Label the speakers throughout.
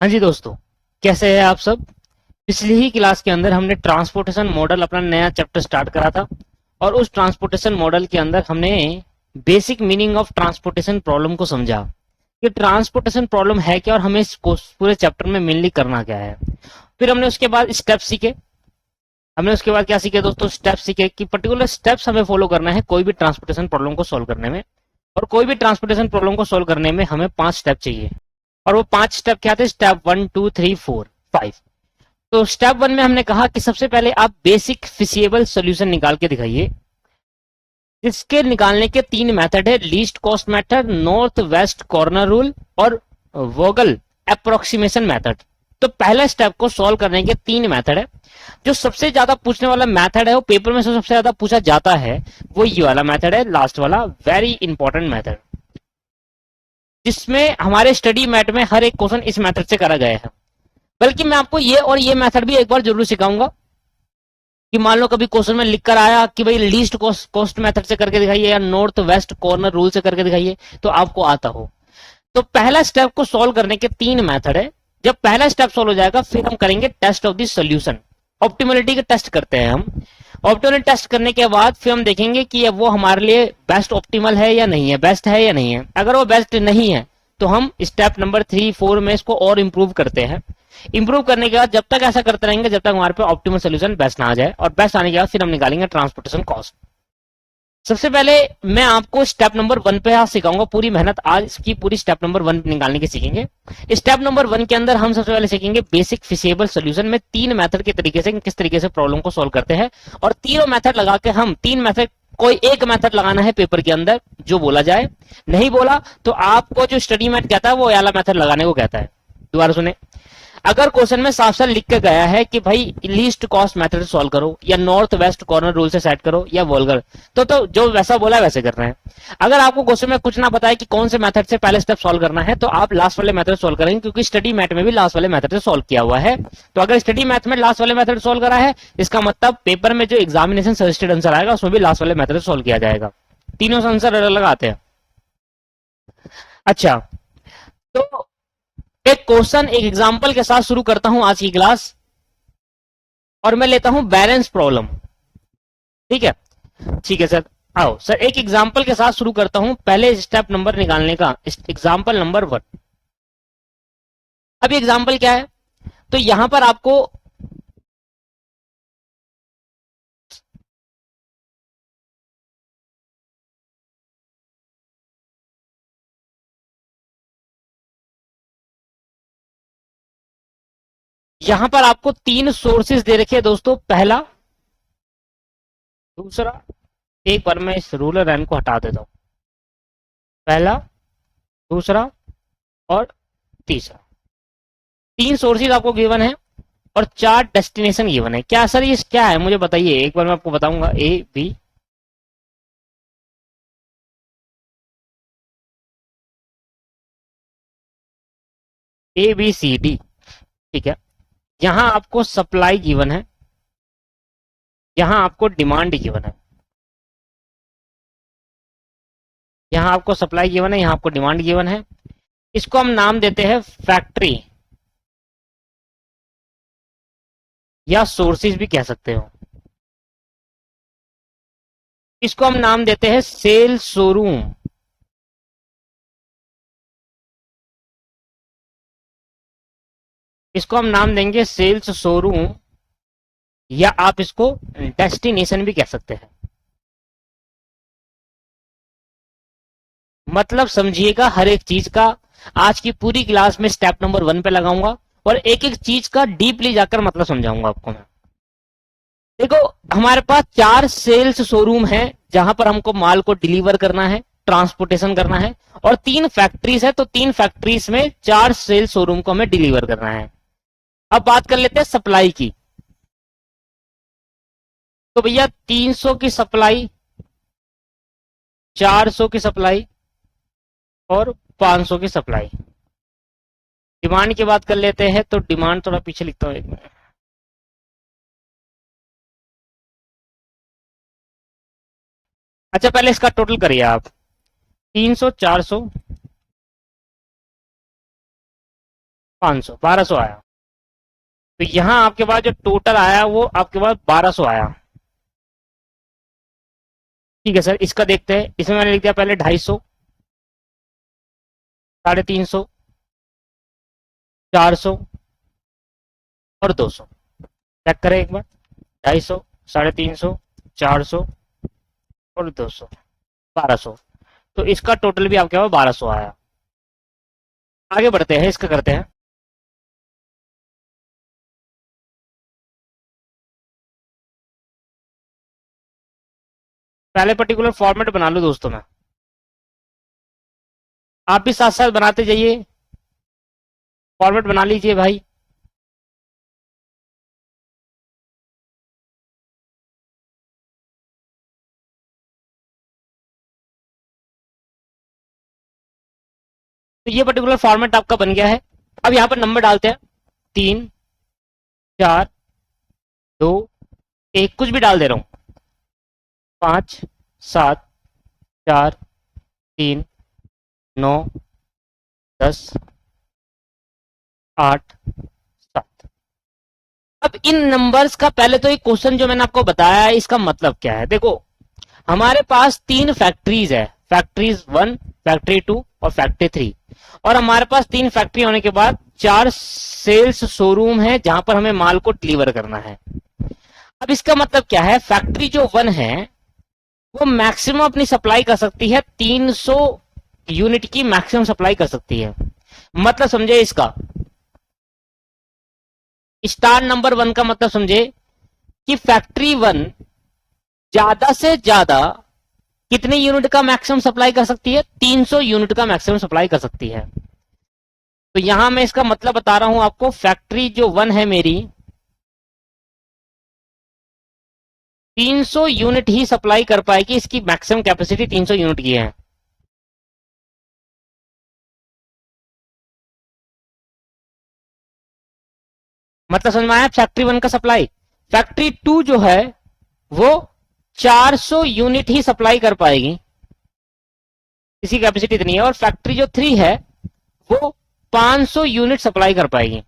Speaker 1: हाँ जी दोस्तों, कैसे हैं आप सब। पिछली ही क्लास के अंदर हमने ट्रांसपोर्टेशन मॉडल अपना नया चैप्टर स्टार्ट करा था और उस ट्रांसपोर्टेशन मॉडल के अंदर हमने basic meaning of transportation problem को समझा कि ट्रांसपोर्टेशन प्रॉब्लम है क्या और हमें इस पूरे चैप्टर में मेनली करना क्या है। फिर हमने उसके बाद स्टेप सीखे। हमने उसके बाद क्या सीखे दोस्तों, स्टेप सीखे कि पर्टिकुलर स्टेप्स हमें फॉलो करना है कोई भी ट्रांसपोर्टेशन प्रॉब्लम को सॉल्व करने में। और कोई भी ट्रांसपोर्टेशन प्रॉब्लम को सॉल्व करने में हमें 5 स्टेप चाहिए। और वो 5 स्टेप क्या थे, स्टेप 1 2 3 4 5। तो स्टेप 1 में हमने कहा कि सबसे पहले आप बेसिक फिजिबल सॉल्यूशन निकाल के दिखाइए। इसके निकालने के 3 मेथड है, least cost method, north west corner rule और वोगल अप्रोक्सीमेशन मेथड। तो पहला स्टेप को सॉल्व करने के 3 मेथड है। जो सबसे ज्यादा पूछने वाला मेथड है, वो पेपर में सबसे ज्यादा पूछा जाता है, वो ये वाला मेथड है, लास्ट वाला, वेरी इंपॉर्टेंट मेथड, जिसमें हमारे स्टडी मैट में हर एक क्वेश्चन इस मेथड से करा गया है। बल्कि मैं आपको ये और ये मेथड भी एक बार जरूर सिखाऊंगा कि मान लो कभी क्वेश्चन में लिख कर आया कि भाई लीस्ट कॉस्ट मेथड से करके दिखाइए या नॉर्थ वेस्ट कॉर्नर रूल से करके दिखाइए, तो आपको आता हो। तो पहला स्टेप को सॉल्व करने के 3 मेथड है। जब पहला स्टेप सॉल्व हो जाएगा फिर हम करेंगे test of the solution. Optimality का टेस्ट करते हैं हम। ऑप्टिमल टेस्ट करने के बाद फिर हम देखेंगे कि वो हमारे लिए बेस्ट ऑप्टिमल है या नहीं है, बेस्ट है या नहीं है। अगर वो बेस्ट नहीं है तो हम स्टेप नंबर 3 4 में इसको और इंप्रूव करते हैं। इंप्रूव करने के बाद जब तक ऐसा करते रहेंगे जब तक हमारे पे ऑप्टिमल सोल्यूशन बेस्ट ना आ जाए, और बेस्ट आने के बाद फिर हम निकालेंगे ट्रांसपोर्टेशन कॉस्ट। सबसे पहले मैं आपको स्टेप नंबर 1 पे आज सिखाऊंगा, पूरी मेहनत आज इसकी पूरी स्टेप नंबर 1 निकालने की सीखेंगे। स्टेप नंबर 1 के अंदर हम सबसे पहले सीखेंगे बेसिक फिजिबल सॉल्यूशन में 3 मेथड के तरीके से किस तरीके से प्रॉब्लम को सॉल्व करते हैं। और तीनों मेथड लगा के हम 3 मेथड कोई एक मेथड लगाना है पेपर के अंदर जो बोला जाए। नहीं बोला तो आपको जो स्टडी मैट कहता है वो वाला मेथड लगाने को कहता है। दोबारा सुने, अगर क्वेश्चन में साफ साफ लिख के गया है कि भाई लीस्ट कॉस्ट मेथड से सॉल्व करो या नॉर्थ वेस्ट कॉर्नर रूल से सेट करो या वोल्गर, तो जो वैसा बोला है वैसे करना है। अगर आपको क्वेश्चन में कुछ ना बताए कि कौन से मेथड से पहले स्टेप सॉल्व करना है, तो आप लास्ट वाले मेथड सॉल्व करेंगे, क्योंकि स्टडी मैथ में भी लास्ट वाले मेथड से सॉल्व किया हुआ है। तो अगर स्टडी मैथ में लास्ट वाले मेथड सॉल्व करा है, इसका मतलब पेपर में जो एग्जामिनेशन सजेस्टेड आंसर आएगा उसमें भी लास्ट वाले मेथड से सॉल्व किया जाएगा। तीनों से आंसर अलग अलग आते हैं। अच्छा, तो एक क्वेश्चन एक एग्जांपल के साथ शुरू करता हूं आज की क्लास, और मैं लेता हूं बैलेंस प्रॉब्लम। ठीक है, ठीक है सर। आओ सर, एक एग्जांपल के साथ शुरू करता हूं, पहले स्टेप नंबर निकालने का, एग्जांपल नंबर 1। अब एग्जांपल क्या है, तो यहां पर आपको आपको 3 सोर्सेज दे रखे हैं दोस्तों, पहला, दूसरा, एक बार मैं इस रूलर रैन को हटा देता हूं, पहला, दूसरा और तीसरा। 3 सोर्सेज आपको गिवन है और 4 डेस्टिनेशन गिवन है। क्या सर ये क्या है मुझे बताइए, एक बार मैं आपको बताऊंगा। ए बी सी डी, ठीक है। यहां आपको सप्लाई गिवन है, यहां आपको डिमांड गिवन है। यहां आपको सप्लाई गिवन है, यहां आपको डिमांड गिवन है। इसको हम नाम देते हैं फैक्ट्री या सोर्सेज भी कह सकते हो। इसको हम नाम देते हैं सेल शोरूम। इसको हम नाम देंगे सेल्स शोरूम, या आप इसको डेस्टिनेशन भी कह सकते हैं। मतलब समझिएगा हर एक चीज का, आज की पूरी क्लास में स्टेप नंबर 1 पे लगाऊंगा और एक एक चीज का डीपली जाकर मतलब समझाऊंगा आपको मैं। देखो, हमारे पास 4 सेल्स शोरूम है जहां पर हमको माल को डिलीवर करना है, ट्रांसपोर्टेशन करना है, और 3 फैक्ट्रीज है, तो 3 फैक्ट्रीज में 4 सेल्स शोरूम को हमें डिलीवर करना है। अब बात कर लेते हैं सप्लाई की। तो भैया 300 की सप्लाई, 400 की सप्लाई और 500 की सप्लाई। डिमांड की बात कर लेते हैं, तो डिमांड थोड़ा पीछे लिखता हूं एक मिनट। अच्छा, पहले इसका टोटल करिए आप, 300, 400 500, 1200 आया। तो यहां आपके पास जो टोटल आया वो आपके पास 1200 आया। ठीक है सर, इसका देखते हैं। इसमें मैंने लिख दिया पहले 250, 350, 400 और 200। चेक करें एक बार, 250, 350, 400 और 200, 1200। तो इसका टोटल भी आपके पास 1200 आया। आगे बढ़ते हैं, इसका करते हैं। पहले पर्टिकुलर फॉर्मेट बना लो दोस्तों में, आप भी साथ साथ बनाते जाइए, फॉर्मेट बना लीजिए भाई। तो ये पर्टिकुलर फॉर्मेट आपका बन गया है। अब यहां पर नंबर डालते हैं, 3, 4, 2, 1, कुछ भी डाल दे रहा हूं, 5, 7, 4, 3, 9, 10, 8, 7। अब इन नंबर्स का पहले तो एक क्वेश्चन जो मैंने आपको बताया है, इसका मतलब क्या है। देखो, हमारे पास 3 फैक्ट्रीज है, फैक्ट्रीज 1, फैक्ट्री 2 और फैक्ट्री 3। और हमारे पास 3 फैक्ट्री होने के बाद 4 सेल्स शोरूम है जहां पर हमें माल को डिलीवर करना है। अब इसका मतलब क्या है, फैक्ट्री जो 1 है वो मैक्सिमम अपनी सप्लाई कर सकती है 300 यूनिट की मैक्सिमम सप्लाई कर सकती है। मतलब समझे इसका, स्टार नंबर 1 का मतलब समझे कि फैक्ट्री 1 ज्यादा से ज्यादा कितने यूनिट का मैक्सिमम सप्लाई कर सकती है, 300 यूनिट का मैक्सिमम सप्लाई कर सकती है। तो यहां मैं इसका मतलब बता रहा हूं आपको, फैक्ट्री जो 1 है मेरी 300 यूनिट ही सप्लाई कर पाएगी, इसकी मैक्सिमम कैपेसिटी 300 यूनिट की है। मतलब समझ में आया फैक्ट्री 1 का सप्लाई। फैक्ट्री 2 जो है वो 400 यूनिट ही सप्लाई कर पाएगी, इसकी कैपेसिटी इतनी है। और फैक्ट्री जो 3 है वो 500 यूनिट सप्लाई कर पाएगी।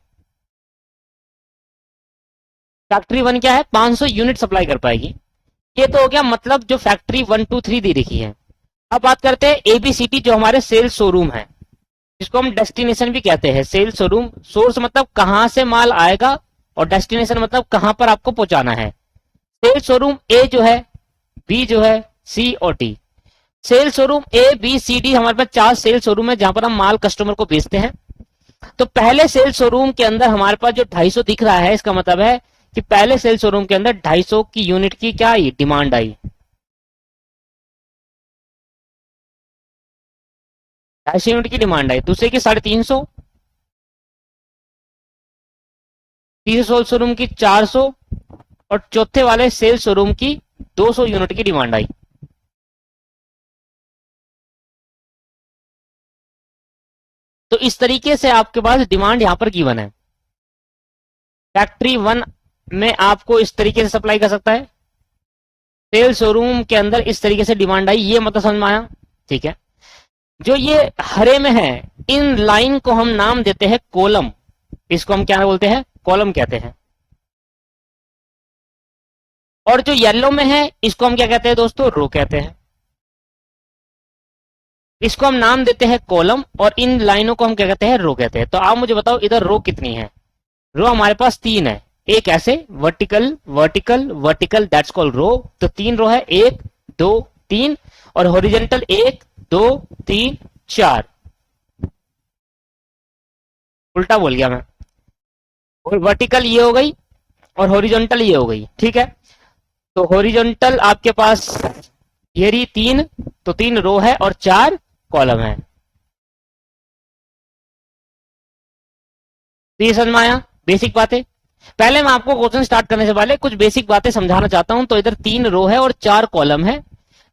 Speaker 1: फैक्ट्री 1 क्या है, 500 यूनिट सप्लाई कर पाएगी। ये तो हो गया मतलब जो फैक्ट्री 1, 2, 3 दी रखी है। अब बात करते हैं एबीसीटी जो हमारे सेल्स शोरूम है, जिसको हम डेस्टिनेशन भी कहते हैं। सेल्स शोरूम, सोर्स मतलब कहां से माल आएगा और डेस्टिनेशन मतलब कहां पर आपको पहुंचाना है। सेल्स शोरूम ए जो है, बी जो है, सी और D. Sales showroom A B C D, हमारे पास 4 सेल्स शोरूम है जहां पर हम माल कस्टमर को बेचते हैं। तो पहले सेल्स शोरूम के अंदर हमारे पास जो 250 दिख रहा है, इसका मतलब है कि पहले सेल्स शोरूम के अंदर 250 की यूनिट की क्या आई, डिमांड आई। 250 यूनिट की डिमांड आई। दूसरे की 350, तीसरे सेल्स शोरूम की 400 और चौथे वाले सेल्स शोरूम की 200 यूनिट की डिमांड आई। तो इस तरीके से आपके पास डिमांड यहां पर गिवन है। फैक्ट्री 1 में आपको इस तरीके से सप्लाई कर सकता है, सेल्स शोरूम के अंदर इस तरीके से डिमांड आई। ये मतलब समझ में आया, ठीक है। जो ये हरे में है, इन लाइन को हम नाम देते हैं कॉलम। इसको हम क्या बोलते हैं, कॉलम कहते हैं। और जो येलो में है इसको हम क्या कहते हैं दोस्तों, रो कहते हैं। इसको हम नाम देते हैं कॉलम और इन लाइनों को हम क्या कहते हैं, रो कहते हैं। तो आप मुझे बताओ इधर रो कितनी है। रो हमारे पास 3 है, एक ऐसे vertical vertical vertical, that's called row. तो 3 रो है, 1 2 3, और हॉरिजॉन्टल 1 2 3 4। उल्टा बोल गया मैं, और वर्टिकल ये हो गई और हॉरिजॉन्टल ये हो गई, ठीक है। तो हॉरिजॉन्टल आपके पास ये रही 3, तो 3 रो है और 4 कॉलम है। तो ये समझ में आया बेसिक बातें। पहले मैं आपको क्वेश्चन स्टार्ट करने से पहले कुछ बेसिक बातें समझाना चाहता हूं। तो इधर 3 रो है और 4 कॉलम है,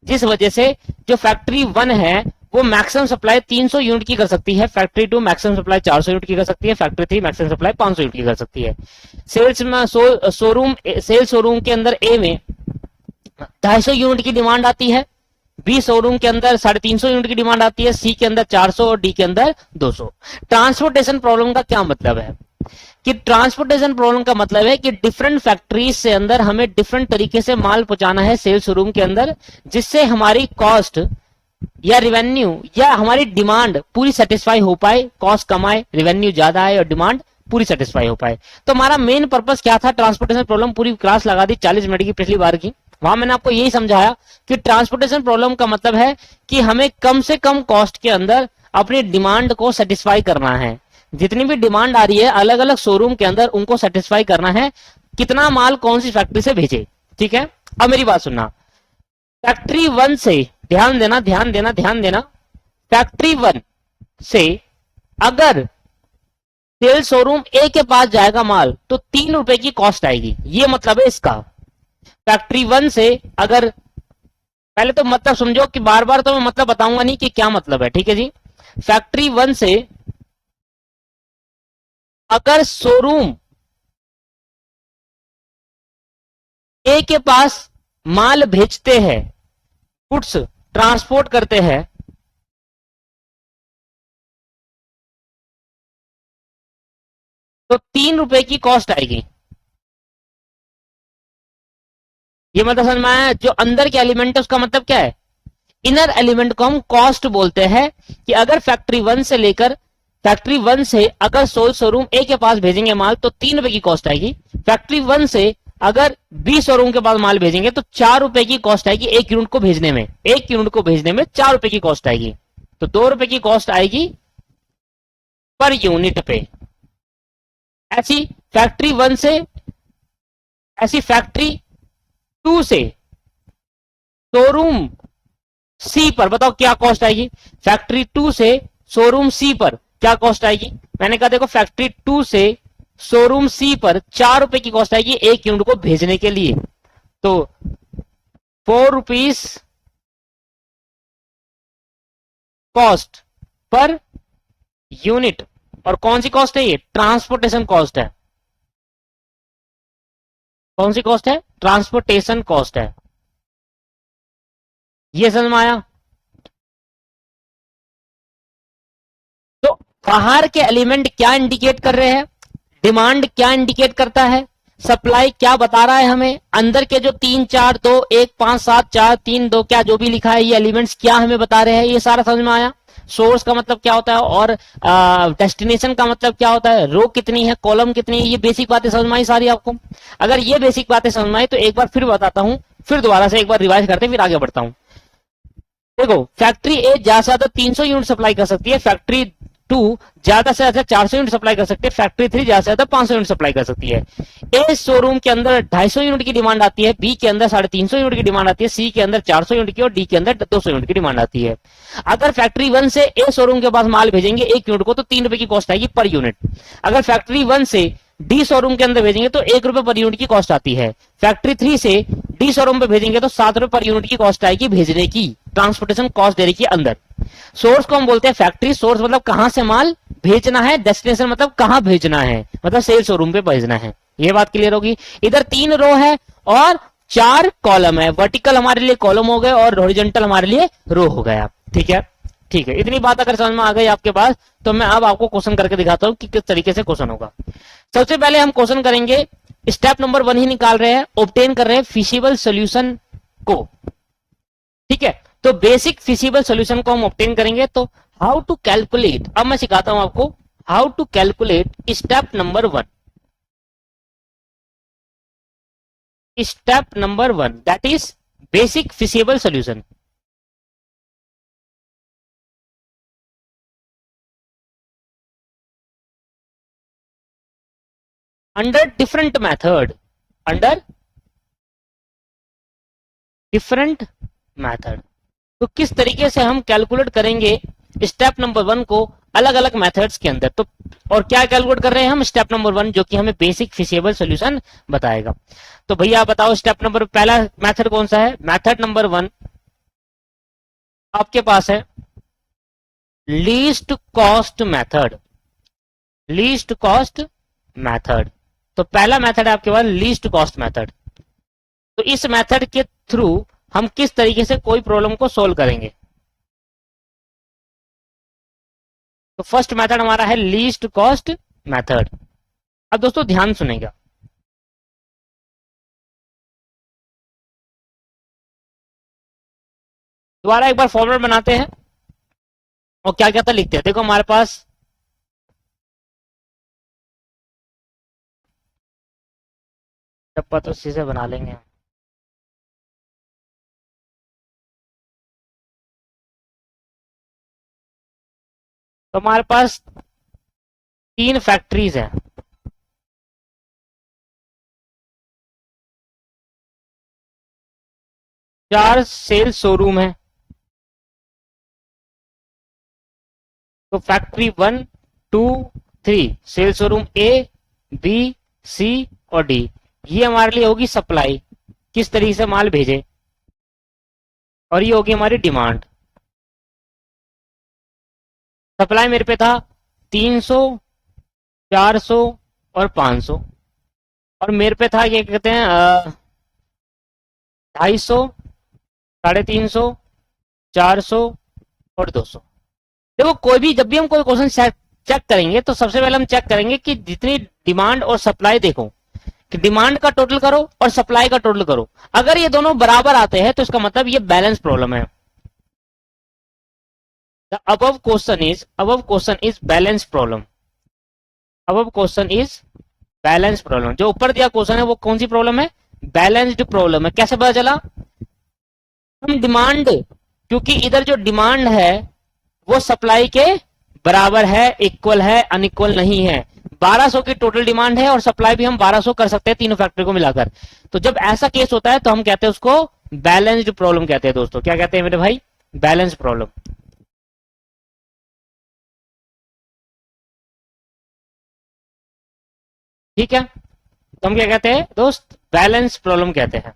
Speaker 1: जिस वजह से जो फैक्ट्री 1 है वो मैक्सिमम सप्लाई 300 यूनिट की कर सकती है, फैक्ट्री 2 मैक्सिमम सप्लाई 400 यूनिट की कर सकती है, फैक्ट्री 3 मैक्सिमम सप्लाई 500 यूनिट की कर सकती है। सेल्स में सेल्स शोरूम के अंदर ए में 250 यूनिट की डिमांड आती है, बी शोरूम के अंदर 350 यूनिट की डिमांड आती है, सी के अंदर 400 और डी के अंदर 200। ट्रांसपोर्टेशन प्रॉब्लम का क्या मतलब है कि ट्रांसपोर्टेशन प्रॉब्लम का मतलब है कि डिफरेंट फैक्ट्रीज से अंदर हमें डिफरेंट तरीके से माल पहुंचाना है सेल्स शोरूम के अंदर, जिससे हमारी कॉस्ट या रेवेन्यू या हमारी डिमांड पूरी सेटिस्फाई हो पाए, कॉस्ट कम आए, रेवेन्यू ज्यादा आए और डिमांड पूरी सेटिस्फाई हो पाए। तो हमारा मेन पर्पस क्या था, ट्रांसपोर्टेशन प्रॉब्लम पूरी क्लास लगा दी 40 मिनट की पिछली बार की, वहां मैंने आपको यही समझाया कि ट्रांसपोर्टेशन प्रॉब्लम का मतलब है कि हमें कम से कम कॉस्ट के अंदर अपनी डिमांड को सेटिस्फाई करना है। जितनी भी डिमांड आ रही है अलग अलग शोरूम के अंदर उनको सेटिस्फाई करना है, कितना माल कौन सी फैक्ट्री से भेजे। ठीक है, अब मेरी बात सुनना, फैक्ट्री 1 से ध्यान देना ध्यान देना ध्यान देना, फैक्ट्री 1 से अगर सेल शोरूम ए के पास जाएगा माल तो 3 रुपए की कॉस्ट आएगी, ये मतलब है इसका। फैक्ट्री 1 से अगर, पहले तो मतलब समझो कि बार बार तो मैं मतलब बताऊंगा नहीं कि क्या मतलब है, ठीक है जी। फैक्ट्री 1 से अगर शोरूम ए के पास माल भेजते हैं, गुड्स ट्रांसपोर्ट करते हैं, तो 3 रुपए की कॉस्ट आएगी। ये मतलब समझ में आया? जो अंदर के एलिमेंट है उसका मतलब क्या है, इनर एलिमेंट को हम कॉस्ट बोलते हैं। कि अगर फैक्ट्री 1 से लेकर फैक्ट्री 1 से अगर सोल शोरूम ए के पास भेजेंगे माल तो 3 रुपए की कॉस्ट आएगी। फैक्ट्री 1 से अगर बी शोरूम के पास माल भेजेंगे तो 4 रुपए की कॉस्ट आएगी, एक यूनिट को भेजने में, एक यूनिट को भेजने में 4 रुपए की कॉस्ट आएगी। तो 2 रुपए की कॉस्ट आएगी पर यूनिट पे। ऐसी फैक्ट्री 1 से, ऐसी फैक्ट्री 2 से शोरूम सी पर बताओ क्या कॉस्ट आएगी। फैक्ट्री 2 से शोरूम सी पर क्या कॉस्ट आएगी, मैंने कहा देखो फैक्ट्री 2 से शोरूम सी पर 4 रुपए की कॉस्ट आएगी एक यूनिट को भेजने के लिए। तो 4 रुपीज कॉस्ट पर यूनिट। और कौन सी कॉस्ट है ये, ट्रांसपोर्टेशन कॉस्ट है। कौन सी कॉस्ट है, ट्रांसपोर्टेशन कॉस्ट है। ये समझ में आया? तो बाहर के एलिमेंट क्या इंडिकेट कर रहे हैं, डिमांड क्या इंडिकेट करता है, सप्लाई क्या बता रहा है हमें, अंदर के जो 3 4 2 1 5 7 4 3 2 क्या जो भी लिखा है ये एलिमेंट्स क्या हमें बता रहे हैं, ये सारा समझ में आया। सोर्स का मतलब क्या होता है और डेस्टिनेशन का मतलब क्या होता है, रो कितनी है, कॉलम कितनी है, ये बेसिक बातें समझ में आई सारी आपको। अगर ये बेसिक बातें समझ में आई तो एक बार फिर बताता हूं, फिर दोबारा से एक बार रिवाइज करते फिर आगे बढ़ता हूं। देखो फैक्ट्री ए ज्यादा से ज्यादा 300 यूनिट सप्लाई कर सकती है, फैक्ट्री 2 ज्यादा से ज्यादा 400 यूनिट सप्लाई कर सकती है, फैक्ट्री 3 ज्यादा से ज्यादा 500 यूनिट सप्लाई कर सकती है। ए शोरूम के अंदर 250 यूनिट की डिमांड आती है, बी के अंदर 350 यूनिट की डिमांड आती है, सी के अंदर 400 यूनिट की और डी के अंदर 200 यूनिट की डिमांड आती है। अगर फैक्ट्री 1 से ए शोरूम के पास माल भेजेंगे एक यूनिट को तो 3 रुपए की कॉस्ट आएगी पर यूनिट। अगर फैक्ट्री 1 से डी शोरूम के अंदर भेजेंगे तो 1 रुपए पर यूनिट की कॉस्ट आती है। फैक्ट्री 3 से डी शोरूम पे भेजेंगे तो 7 रुपए पर यूनिट की कॉस्ट आएगी भेजने की, ट्रांसपोर्टेशन कॉस्ट देने के अंदर। सोर्स को हम बोलते हैं फैक्ट्री, सोर्स मतलब कहां से माल भेजना है, डेस्टिनेशन मतलब कहां भेजना है, मतलब सेल शोरूम पे भेजना है। ये बात क्लियर होगी। इधर 3 रो है और 4 कॉलम है, वर्टिकल हमारे लिए कॉलम हो गए और हॉरिजॉन्टल हमारे लिए रो हो गया। ठीक है, ठीक है, इतनी बात अगर समझ में आ गई आपके पास तो मैं अब आपको क्वेश्चन करके दिखाता हूं कि किस तरीके से क्वेश्चन होगा। सबसे पहले हम क्वेश्चन करेंगे, स्टेप नंबर 1 ही निकाल रहे हैं, ऑब्टेन कर रहे हैं फिजिबल सॉल्यूशन को। ठीक है, तो बेसिक फिजिबल सॉल्यूशन को हम ऑब्टेन करेंगे। तो हाउ टू कैलकुलेट, अब मैं सिखाता हूं आपको how to calculate step number 1। Step number 1 that is basic feasible solution. under different method, under different method। तो किस तरीके से हम कैलकुलेट करेंगे स्टेप नंबर 1 को अलग अलग मेथड्स के अंदर। तो और क्या कैलकुलेट कर रहे हैं हम, स्टेप नंबर 1 जो कि हमें बेसिक फिजिबल सॉल्यूशन बताएगा। तो भैया बताओ स्टेप नंबर, पहला मेथड कौन सा है, मेथड नंबर 1 आपके पास है least cost method. Least cost method, तो पहला मेथड है आपके पास लीस्ट कॉस्ट मेथड। तो इस मेथड के थ्रू हम किस तरीके से कोई प्रॉब्लम को सोल्व करेंगे। तो फर्स्ट मेथड हमारा है लीस्ट कॉस्ट मेथड। अब दोस्तों ध्यान सुनेगा, दोबारा एक बार फॉर्मूला बनाते हैं और क्या क्या था लिखते हैं। देखो हमारे पास टप्पा तो सीधे बना लेंगे। तो हमारे पास 3 फैक्ट्रीज हैं, चार सेल्स शोरूम है। तो factory 1, 2, 3 sales showroom A, B, सी और डी, ये हमारे लिए होगी सप्लाई, किस तरीके से माल भेजे, और ये होगी हमारी डिमांड। सप्लाई मेरे पे था 300, 400 और 500, और मेरे पे था ये कहते हैं 250, 350, 400 और 200। देखो कोई भी जब भी हम कोई क्वेश्चन चेक करेंगे तो सबसे पहले हम चेक करेंगे कि जितनी डिमांड और सप्लाई, देखो कि डिमांड का टोटल करो और सप्लाई का टोटल करो, अगर ये दोनों बराबर आते हैं तो इसका मतलब ये बैलेंस प्रॉब्लम है। The above question is balance problem. above question is balance problem. जो ऊपर दिया क्वेश्चन है वो कौन सी प्रॉब्लम है? बैलेंस्ड प्रॉब्लम है। कैसे पता चला? हम डिमांड, क्योंकि इधर जो डिमांड है वो सप्लाई के बराबर है, इक्वल है, अनइक्वल नहीं है। 1200 की टोटल डिमांड है और सप्लाई भी हम 1200 कर सकते हैं तीनों फैक्टरी को मिलाकर। तो जब ऐसा केस होता है तो हम कहते हैं उसको बैलेंस्ड प्रॉब्लम कहते हैं। दोस्तों क्या कहते हैं मेरे भाई? Balance problem. ठीक है, तो हम क्या कहते हैं दोस्त? बैलेंस प्रॉब्लम कहते हैं।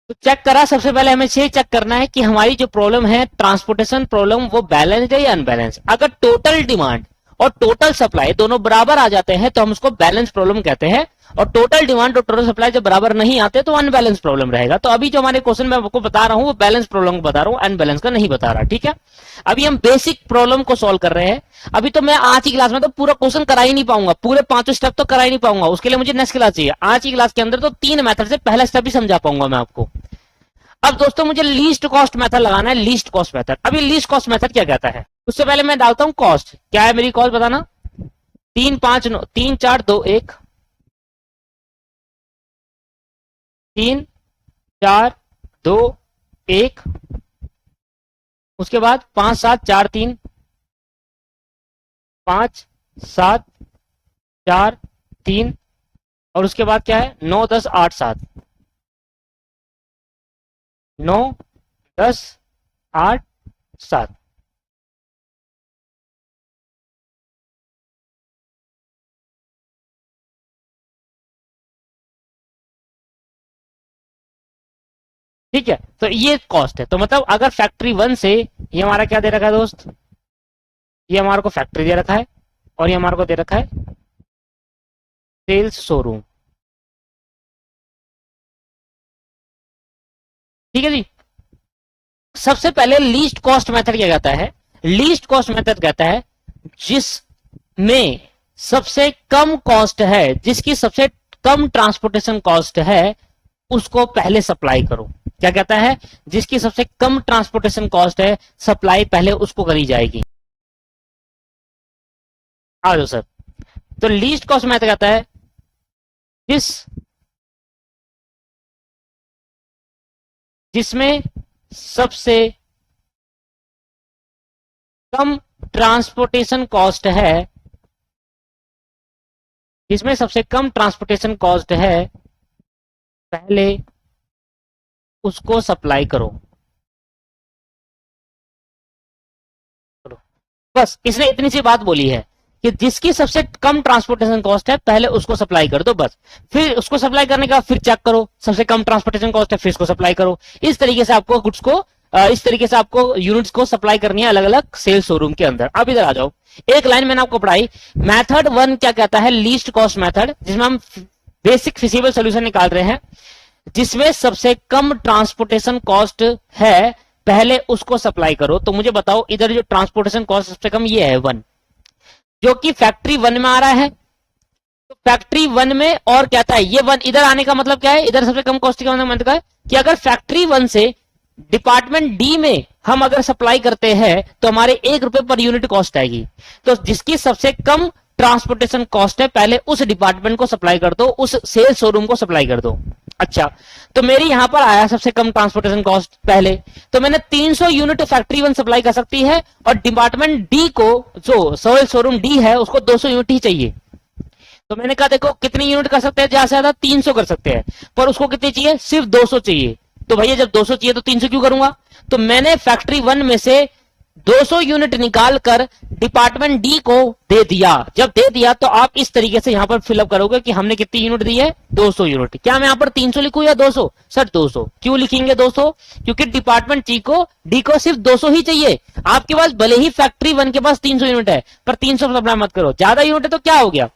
Speaker 1: तो चेक करा, सबसे पहले हमें ये चेक करना है कि हमारी जो प्रॉब्लम है ट्रांसपोर्टेशन प्रॉब्लम, वो बैलेंस्ड है या अनबैलेंस। अगर टोटल डिमांड और टोटल सप्लाई दोनों बराबर आ जाते हैं तो हम उसको बैलेंस प्रॉब्लम कहते हैं, और टोटल डिमांड और टोटल सप्लाई जब बराबर नहीं आते तो अनबैलेंस प्रॉब्लम रहेगा। तो अभी जो हमारे क्वेश्चन में आपको बता रहा हूं वो बैलेंस प्रॉब्लम बता रहा हूं, अनबैलेंस का नहीं बता रहा। ठीक है, अभी हम बेसिक प्रॉब्लम को सॉल्व कर रहे हैं। अभी तो मैं आज की क्लास में तो पूरा क्वेश्चन करा ही नहीं पाऊंगा, पूरे 5 स्टेप तो करा ही नहीं पाऊंगा, उसके लिए मुझे नेक्स्ट क्लास चाहिए। आज की क्लास के अंदर तो 3 मेथड से पहला स्टेप भी समझा पाऊंगा मैं आपको। अब दोस्तों मुझे लीस्ट कॉस्ट मेथड लगाना है, लीस्ट कॉस्ट मेथड। अभी लीस्ट कॉस्ट मेथड क्या कहता है? उससे पहले मैं डालता हूं कॉस्ट। क्या है मेरी कॉस्ट बताना? 3, 5, 9, 3, 4, 2, 1, 3, 4, 2, 1, उसके बाद 5, 7, 4, 3, 5, 7, 4, 3, और उसके बाद क्या है? 9, 10, 8, 7, 9, 10, 8, 7। ठीक है, तो ये कॉस्ट है। तो मतलब अगर फैक्ट्री 1 से ये हमारा क्या दे रखा है दोस्त? ये हमारे को फैक्ट्री दे रखा है और ये हमारे को दे रखा है सेल्स शोरूम। ठीक है जी। सबसे पहले लीस्ट कॉस्ट मेथड क्या कहता है? लीस्ट कॉस्ट मेथड कहता है जिसमें सबसे कम कॉस्ट है, जिसकी सबसे कम ट्रांसपोर्टेशन कॉस्ट है, उसको पहले सप्लाई करो। क्या कहता है? जिसकी सबसे कम ट्रांसपोर्टेशन कॉस्ट है, सप्लाई पहले उसको करी जाएगी। आ जाओ सर। तो लीस्ट कॉस्ट मेथड कहता है जिसमें सबसे कम ट्रांसपोर्टेशन कॉस्ट है, जिसमें सबसे कम ट्रांसपोर्टेशन कॉस्ट है, पहले उसको सप्लाई करो। बस इसने इतनी सी बात बोली है कि जिसकी सबसे कम ट्रांसपोर्टेशन कॉस्ट है पहले उसको सप्लाई कर दो, बस। फिर उसको सप्लाई करने के बाद फिर चेक करो, सबसे कम ट्रांसपोर्टेशन कॉस्ट है, फिर उसको सप्लाई करो। इस तरीके से आपको गुड्स को, इस तरीके से आपको यूनिट्स को सप्लाई करनी है अलग अलग सेल्स शोरूम के अंदर। अब इधर आ जाओ, एक लाइन मैंने आपको पढ़ाई। मेथड 1 क्या कहता है? लीस्ट कॉस्ट मेथड, जिसमें हम बेसिक फिजिबल सोल्यूशन निकाल रहे हैं। जिसमें सबसे कम ट्रांसपोर्टेशन कॉस्ट है, पहले उसको सप्लाई करो। तो मुझे बताओ, इधर जो ट्रांसपोर्टेशन कॉस्ट सबसे कम ये है 1, जो कि फैक्ट्री 1 में आ रहा है। तो फैक्ट्री 1 में और कहता है ये 1 इधर आने का मतलब क्या है, इधर सबसे कम कॉस्ट का मतलब है कि अगर फैक्ट्री 1 से डिपार्टमेंट डी में हम अगर सप्लाई करते हैं तो हमारे 1 रुपए पर यूनिट कॉस्ट आएगी। तो जिसकी सबसे कम ट्रांसपोर्टेशन कॉस्ट है, पहले उस डिपार्टमेंट को सप्लाई कर दो, उस सेल शोरूम को सप्लाई कर दो। अच्छा, तो मेरी यहां पर आया सबसे कम ट्रांसपोर्टेशन कॉस्ट पहले, तो मैंने 300 यूनिट फैक्ट्री 1 सप्लाई कर सकती है, और डिपार्टमेंट डी को, जो सेल शोरूम डी है, उसको 200 यूनिट ही चाहिए। तो मैंने कहा देखो कितनी यूनिट कर सकते हैं, ज्यादा से ज्यादा 300 कर सकते हैं, पर उसको कितनी चाहिए, सिर्फ 200 चाहिए। तो भैया जब 200 चाहिए तो 300 क्यों करूंगा। तो मैंने फैक्ट्री 1 में से 200 यूनिट निकाल कर डिपार्टमेंट डी को दे दिया। जब दे दिया तो आप इस तरीके से यहां पर फिलअप करोगे कि हमने कितनी यूनिट दी है, 200 यूनिट। क्या मैं यहां पर 300 लिखूं या 200? सर 200। क्यों लिखेंगे 200? क्योंकि डिपार्टमेंट डी को सिर्फ 200 ही चाहिए। आपके पास भले ही फैक्ट्री 1 के पास 300 यूनिट है, पर 300 सप्लाई मत करो। ज्यादा यूनिट है तो क्या हो गया,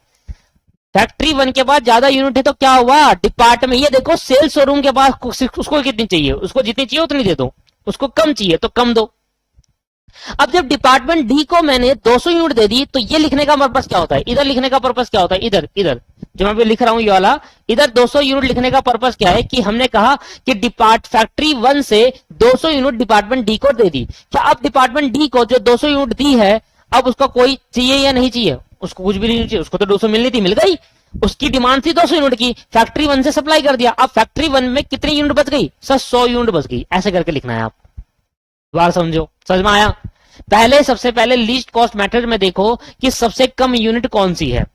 Speaker 1: फैक्ट्री 1 के पास ज्यादा यूनिट है तो क्या हुआ, डिपार्टमेंट, ये देखो सेल शोरूम के पास उसको कितनी चाहिए, उसको जितनी चाहिए उतनी दे दो, उसको कम चाहिए तो कम दो। अब जब डिपार्टमेंट डी को मैंने 200 यूनिट दे दी, तो ये लिखने का पर्पस क्या होता है, इधर लिखने का पर्पस क्या होता है, इधर जो मैं लिख रहा हूं ये वाला, इधर 200 यूनिट लिखने का पर्पस क्या है कि हमने कहा कि फैक्ट्री 1 से 200 यूनिट डिपार्टमेंट डी को दे दी। क्या अब डिपार्टमेंट डी को जो 200 यूनिट दी है, अब उसका कोई चाहिए या नहीं चाहिए, उसको कुछ भी नहीं चाहिए, उसको तो 200 मिलनी थी, मिल गई। उसकी डिमांड थी 200 यूनिट की, फैक्ट्री 1 से सप्लाई कर दिया। अब फैक्ट्री 1 में कितनी यूनिट बच गई, सर 100 यूनिट बच गई। ऐसे करके लिखना है, आप बार समझो, समझ में आया। पहले सबसे पहले लीस्ट कॉस्ट मेथड में देखो कि सबसे कम यूनिट कौन सी है।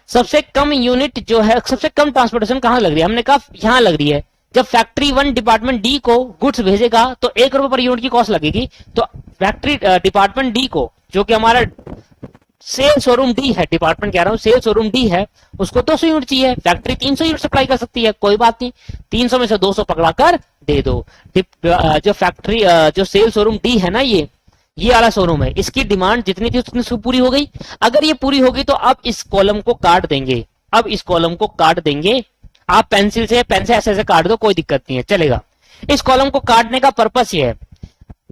Speaker 1: सबसे कम यूनिट जो है, सबसे कम ट्रांसपोर्टेशन कहां लग रही है, हमने कहा यहां लग रही है। जब फैक्ट्री 1 डिपार्टमेंट डी को गुड्स भेजेगा तो 1 रुपए पर यूनिट की कॉस्ट लगेगी। तो फैक्ट्री डिपार्टमेंट डी को, जो कि हमारा सेल शोरूम डी है, डिपार्टमेंट कह रहा हूं, सेल शोरूम डी है, उसको 200 यूनिट चाहिए। फैक्ट्री 300 यूनिट सप्लाई कर सकती है, कोई बात नहीं, 300 में से 200 पकड़ा कर दे दो। जो फैक्ट्री जो सेल शोरूम डी है ना, ये वाला शोरूम है, इसकी डिमांड जितनी थी उतनी पूरी हो गई। अगर ये पूरी होगी तो आप इस कॉलम को काट देंगे, अब इस कॉलम को काट देंगे, आप पेन से ऐसे ऐसे काट दो, कोई दिक्कत नहीं है, चलेगा। इस कॉलम को काटने का पर्पस ये है,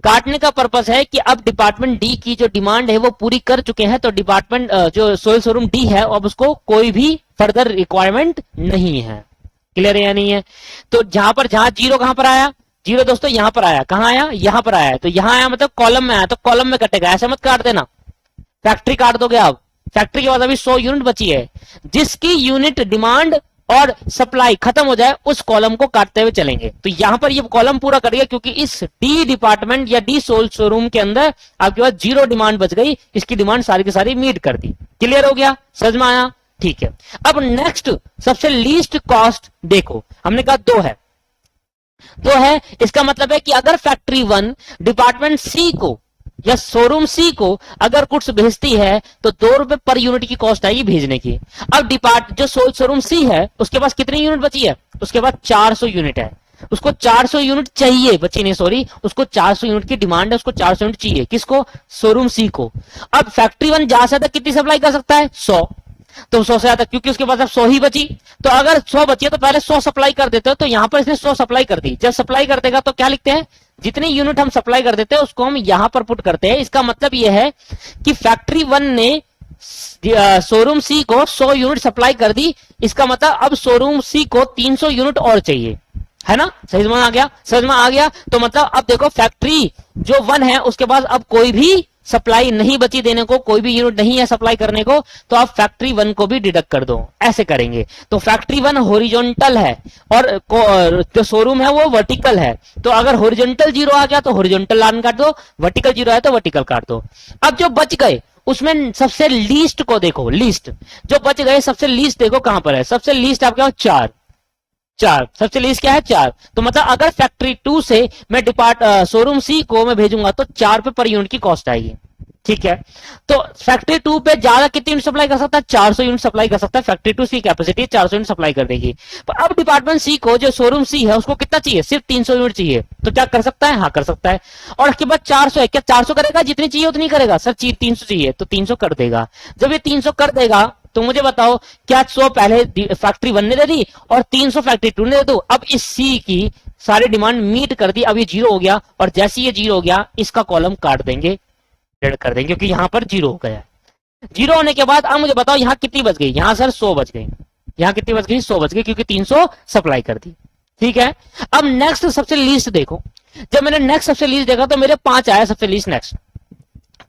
Speaker 1: काटने का पर्पस है कि अब डिपार्टमेंट डी की जो डिमांड है वो पूरी कर चुके हैं, तो डिपार्टमेंट जो सेल शोरूम डी है, अब उसको कोई भी फर्दर रिक्वायरमेंट नहीं है। क्लियर है या नहीं है। तो जहां जीरो कहां पर आया, जीरो दोस्तों यहां पर आया, कहां आया, यहां पर आया। तो यहां आया मतलब कॉलम में आया, तो कॉलम में कटेगा, ऐसे मत काट देना, फैक्ट्री काट दोगे आप। फैक्ट्री के बाद अभी 100 यूनिट बची है, जिसकी यूनिट डिमांड और सप्लाई खत्म हो जाए उस कॉलम को काटते हुए चलेंगे। तो यहां पर ये कॉलम पूरा करेगा, क्योंकि इस डी डिपार्टमेंट या डी सोल शोरूम के अंदर आपके पास जीरो डिमांड बच गई, इसकी डिमांड सारी की सारी मीट कर दी। क्लियर हो गया, समझ में आया, ठीक है। अब नेक्स्ट सबसे लीस्ट कॉस्ट देखो, हमने कहा 2 है, इसका मतलब है कि अगर फैक्ट्री 1 डिपार्टमेंट सी को या शोरूम सी को अगर गुड्स भेजती है तो 2 रुपए पर यूनिट की कॉस्ट आएगी भेजने की। अब जो शोरूम सी है उसके पास कितनी यूनिट बची है, उसके पास 400 यूनिट है, उसको 400 यूनिट चाहिए, बची नहीं सॉरी, उसको 400 यूनिट की डिमांड है, उसको 400 यूनिट चाहिए, किसको, शोरूम सी को। अब फैक्ट्री 1 ज्यादा से ज्यादा कितनी सप्लाई कर सकता है, 100, तो 100 से ज्यादा, क्योंकि उसके पास अब 100 ही बची, तो अगर 100 बची है तो पहले 100 सप्लाई कर देते हो। तो यहां पर इसने 100 सप्लाई कर दी। जब सप्लाई कर देगा तो क्या लिखते हैं, जितनी यूनिट हम सप्लाई कर देते हैं उसको हम यहां पर पुट करते हैं। इसका मतलब यह है कि फैक्ट्री 1 ने शोरूम सी को 100 यूनिट सप्लाई कर दी, इसका मतलब अब शोरूम सी को 300 यूनिट और चाहिए, है ना, समझ में आ गया, समझ में आ गया। तो मतलब अब देखो फैक्ट्री जो 1 है उसके पास अब कोई भी सप्लाई नहीं बची देने को, कोई भी यूनिट नहीं है सप्लाई करने को, तो आप फैक्ट्री 1 को भी डिडक्ट कर दो, ऐसे करेंगे। तो फैक्ट्री 1 हॉरिजॉन्टल है और जो शोरूम है वो वर्टिकल है, तो अगर हॉरिजॉन्टल जीरो आ गया तो हॉरिजॉन्टल लाइन काट दो, वर्टिकल जीरो है तो वर्टिकल काट दो। अब जो बच गए उसमें सबसे लीस्ट को देखो, लीस्ट जो बच गए सबसे लीस्ट देखो कहां पर है, सबसे लीस्ट आपके पास 4, सबसे लीस्ट क्या है, 4। तो मतलब अगर फैक्ट्री 2 से मैं शोरूम सी को मैं भेजूंगा तो 4 रुपए पर यूनिट की कॉस्ट आएगी, ठीक है। तो फैक्ट्री 2 पे ज्यादा कितनी यूनिट सप्लाई कर सकता है, 400 यूनिट सप्लाई कर सकता है। फैक्ट्री 2 की कैपेसिटी 400 यूनिट सप्लाई कर देगी। पर अब डिपार्टमेंट सी को, जो शोरूम सी है, उसको कितना चाहिए, सिर्फ 300 यूनिट चाहिए, तो क्या कर सकता है, हाँ कर सकता है। और उसके बाद 400 है, क्या 400 करेगा, जितनी चाहिए उतनी करेगा, सर 300 चाहिए तो 300 कर देगा। जब ये 300 कर देगा तो मुझे बताओ क्या 100 पहले फैक्ट्री 1 ने दे दी और 300 फैक्ट्री 2 ने दे दो। अब इस सी की सारी डिमांड मीट कर दी, अब ये 0 हो गया, और जैसे ये 0 हो गया इसका कॉलम काट देंगे, डेड कर देंगे, क्योंकि यहां पर 0 हो गया। 0 होने के बाद अब मुझे बताओ यहां कितनी बच गई, यहां सर 100 बच गई, यहां कितनी बच गई, 100 बच गई, क्योंकि 300 सप्लाई कर दी। ठीक है, अब नेक्स्ट सबसे लीस्ट देखो, जब मैंने नेक्स्ट सबसे लीस्ट देखा तो मेरे 5 आया, सबसे लीस्ट नेक्स्ट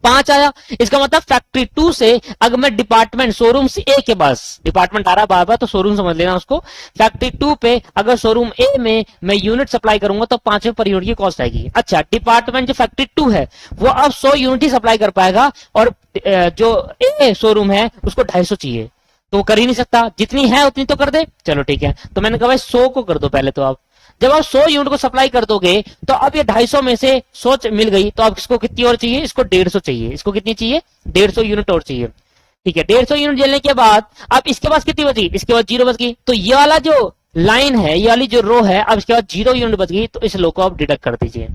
Speaker 1: 5 आया। इसका मतलब फैक्ट्री 2 से अगर मैं डिपार्टमेंट शोरूम से ए के पास, डिपार्टमेंट आ रहा बार बार तो शोरूम समझ लेना उसको, फैक्ट्री 2 पे अगर शोरूम ए में मैं यूनिट सप्लाई करूंगा तो 5 पर यूनिट की कॉस्ट आएगी। अच्छा, डिपार्टमेंट जो फैक्ट्री 2 है वो अब 100 यूनिट ही सप्लाई कर पाएगा, और जो ए शोरूम है उसको 250 चाहिए, तो वो कर ही नहीं सकता, जितनी है उतनी तो कर दे। चलो ठीक है, तो मैंने कहा भाई 100 को कर दो पहले, तो आप जब आप 100 यूनिट को सप्लाई कर दोगे तो अब ये 250 में से 100 मिल गई, तो अब इसको कितनी और चाहिए, इसको 150 चाहिए, इसको कितनी चाहिए, 150 यूनिट और चाहिए। ठीक है, 150 यूनिट जलने के बाद अब इसके पास कितनी बची, इसके बाद 0 बच गई, तो ये वाला जो लाइन है, ये वाली जो रो है, अब इसके बाद 0 यूनिट बच गई, तो इस लो को आप डिडक्ट कर दीजिए,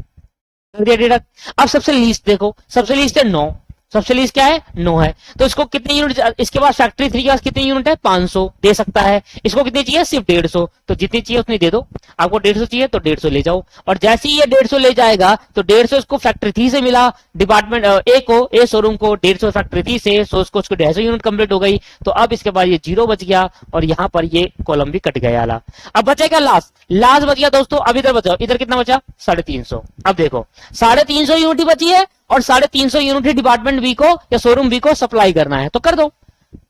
Speaker 1: डिडक्ट। अब सबसे लीस्ट देखो, सबसे लीस्ट है 9, सबसे लीस्ट क्या है 9 है, तो इसको कितनी यूनिट, इसके पास फैक्ट्री 3 के पास कितनी यूनिट है 500 दे सकता है, इसको कितनी चाहिए सिर्फ 150, तो जितनी चाहिए उतनी दे दो। आपको 150 चाहिए तो 150 ले जाओ, और जैसे ही ये 150 ले जाएगा तो 150 इसको फैक्ट्री 3 से मिला, डिपार्टमेंट ए को, ए शोरूम को 150 फैक्ट्री 3 से, सो उसको 250 यूनिट कंप्लीट हो गई, तो अब इसके बाद ये 0 बच गया, और यहां पर ये कॉलम भी कट गया वाला। अब बचेगा लास्ट, लास्ट बच गया दोस्तों। अब इधर बचाओ, इधर कितना बचा 350। अब देखो 350 यूनिट ही बची है, और 350 यूनिट ही डिपार्टमेंट बी को या शोरूम बी को सप्लाई करना है, तो कर दो।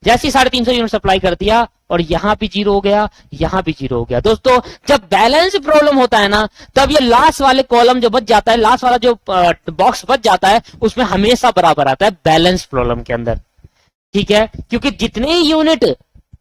Speaker 1: जैसे 350 यूनिट सप्लाई कर दिया, और यहां भी 0 हो गया, यहां भी 0 हो गया। दोस्तों जब बैलेंस प्रॉब्लम होता है ना, तब ये लास्ट वाले कॉलम जो बच जाता है, लास्ट वाला जो बॉक्स बच जाता है, उसमें हमेशा बराबर आता है बैलेंस प्रॉब्लम के अंदर। ठीक है, क्योंकि जितनी यूनिट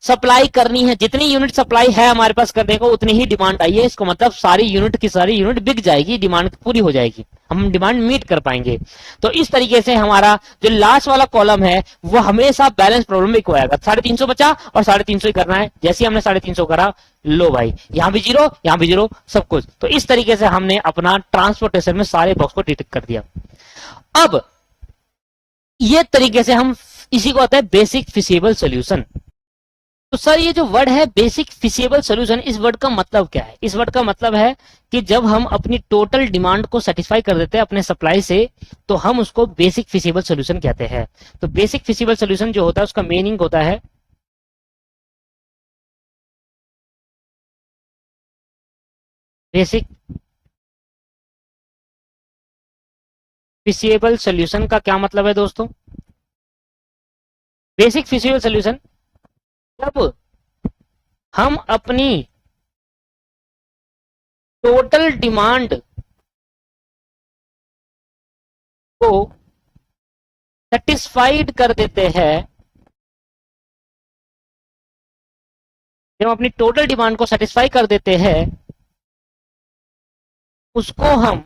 Speaker 1: सप्लाई करनी है, जितनी यूनिट सप्लाई है हमारे पास करने को, उतनी ही डिमांड आई है, इसको मतलब सारी यूनिट की सारी यूनिट बिक जाएगी, डिमांड पूरी हो जाएगी, हम डिमांड मीट कर पाएंगे। तो इस तरीके से हमारा जो लास्ट वाला कॉलम है वो हमेशा बैलेंस प्रॉब्लम में को आएगा। 350 बचा और 350 ही करना है, जैसे हमने 350 करा, लो भाई यहां भी 0, यहां भी 0, सब कुछ। तो इस तरीके से हमने अपना ट्रांसपोर्टेशन में सारे बॉक्स को डिटेक्ट कर दिया। अब ये तरीके से हम, इसी को आता है बेसिक फिजिबल सॉल्यूशन। तो सर ये जो वर्ड है बेसिक फिजिबल सॉल्यूशन, इस वर्ड का मतलब क्या है? इस वर्ड का मतलब है कि जब हम अपनी टोटल डिमांड को सेटिस्फाई कर देते हैं अपने सप्लाई से, तो हम उसको बेसिक फिजिबल सॉल्यूशन कहते हैं। तो बेसिक फिजिबल सॉल्यूशन जो होता है उसका मीनिंग होता है बेसिक फिजिबल सॉल्यूशन का क्या मतलब है दोस्तों? बेसिक फिजिबल सॉल्यूशन, जब हम अपनी टोटल डिमांड को सेटिस्फाइड कर देते हैं, जब हम अपनी टोटल डिमांड को सेटिस्फाई कर देते हैं, उसको हम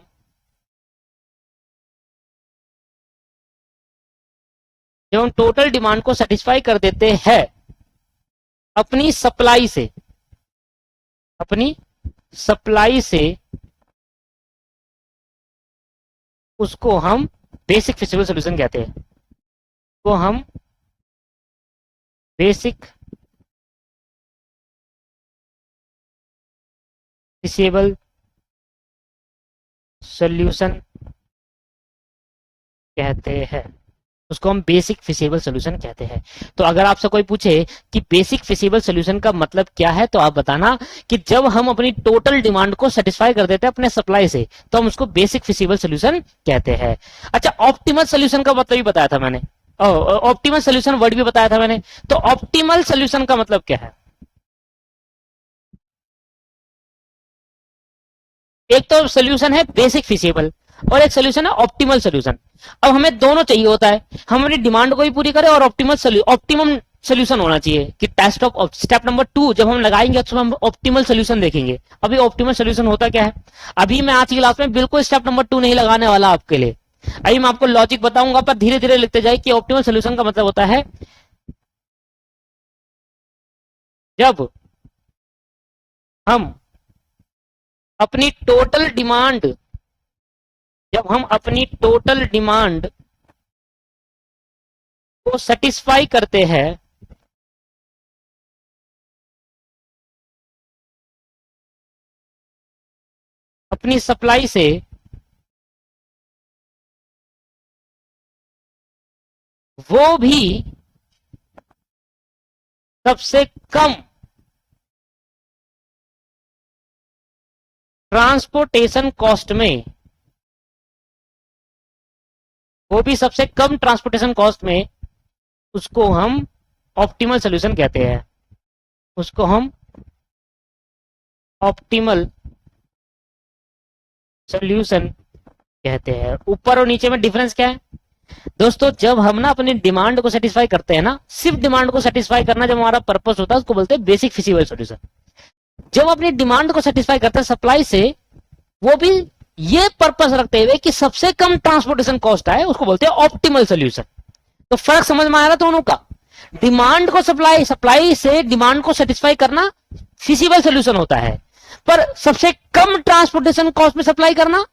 Speaker 1: जब हम टोटल डिमांड को सेटिस्फाई कर देते हैं अपनी सप्लाई से, अपनी सप्लाई से, उसको हम बेसिक फिजिबल सॉल्यूशन कहते हैं। तो हम बेसिक फिजिबल सॉल्यूशन कहते हैं, उसको हम बेसिक फिजिबल सॉल्यूशन कहते हैं। तो अगर आपसे कोई पूछे कि बेसिक फिजिबल सॉल्यूशन का मतलब क्या है, तो आप बताना कि जब हम अपनी टोटल डिमांड को सेटिस्फाई कर देते हैं अपने सप्लाई से, तो हम उसको बेसिक फिजिबल सॉल्यूशन कहते हैं। अच्छा, ऑप्टिमल सॉल्यूशन का मतलब भी बताया था मैंने, ऑप्टिमल सॉल्यूशन वर्ड भी बताया था मैंने। तो ऑप्टिमल सॉल्यूशन का मतलब क्या है? एक तो सॉल्यूशन है बेसिक फिजिबल और एक सॉल्यूशन है ऑप्टिमल सॉल्यूशन। अब हमें दोनों चाहिए होता है, हम अपनी डिमांड को भी पूरी करें और ऑप्टिमम सॉल्यूशन होना चाहिए कि टेस्ट ऑफ स्टेप नंबर 2 जब हम लगाएंगे तो हम ऑप्टिमल सॉल्यूशन देखेंगे। अभी ऑप्टिमल सॉल्यूशन होता क्या है, अभी मैं आज की क्लास में बिल्कुल स्टेप नंबर 2 नहीं लगाने वाला आपके लिए। अभी मैं आपको लॉजिक बताऊंगा, पर धीरे धीरे लिखते जाए कि ऑप्टिमल सॉल्यूशन का मतलब होता है जब हम अपनी टोटल डिमांड, जब हम अपनी टोटल डिमांड को सेटिस्फाई करते हैं अपनी सप्लाई से वो भी सबसे कम ट्रांसपोर्टेशन कॉस्ट में, वो भी सबसे कम ट्रांसपोर्टेशन कॉस्ट में, उसको हम ऑप्टिमल सॉल्यूशन कहते हैं। उसको हम ऑप्टिमल सॉल्यूशन कहते हैं। ऊपर और नीचे में डिफरेंस क्या है दोस्तों? जब हम ना अपनी डिमांड को सेटिस्फाई करते हैं ना, सिर्फ डिमांड को सेटिस्फाई करना जब हमारा पर्पस होता है, उसको बोलते हैं बेसिक फिजिबल सॉल्यूशन। जब अपनी डिमांड को सेटिस्फाई करते हैं सप्लाई से, वो भी ये पर्पस रखते हुए कि सबसे कम ट्रांसपोर्टेशन कॉस्ट आए, उसको बोलते हैं ऑप्टिमल सॉल्यूशन। तो फर्क समझ में आ रहा दोनों का? डिमांड को सप्लाई से डिमांड को सेटिस्फाई करना फिजिबल सॉल्यूशन होता है, पर सबसे कम ट्रांसपोर्टेशन कॉस्ट में सप्लाई करना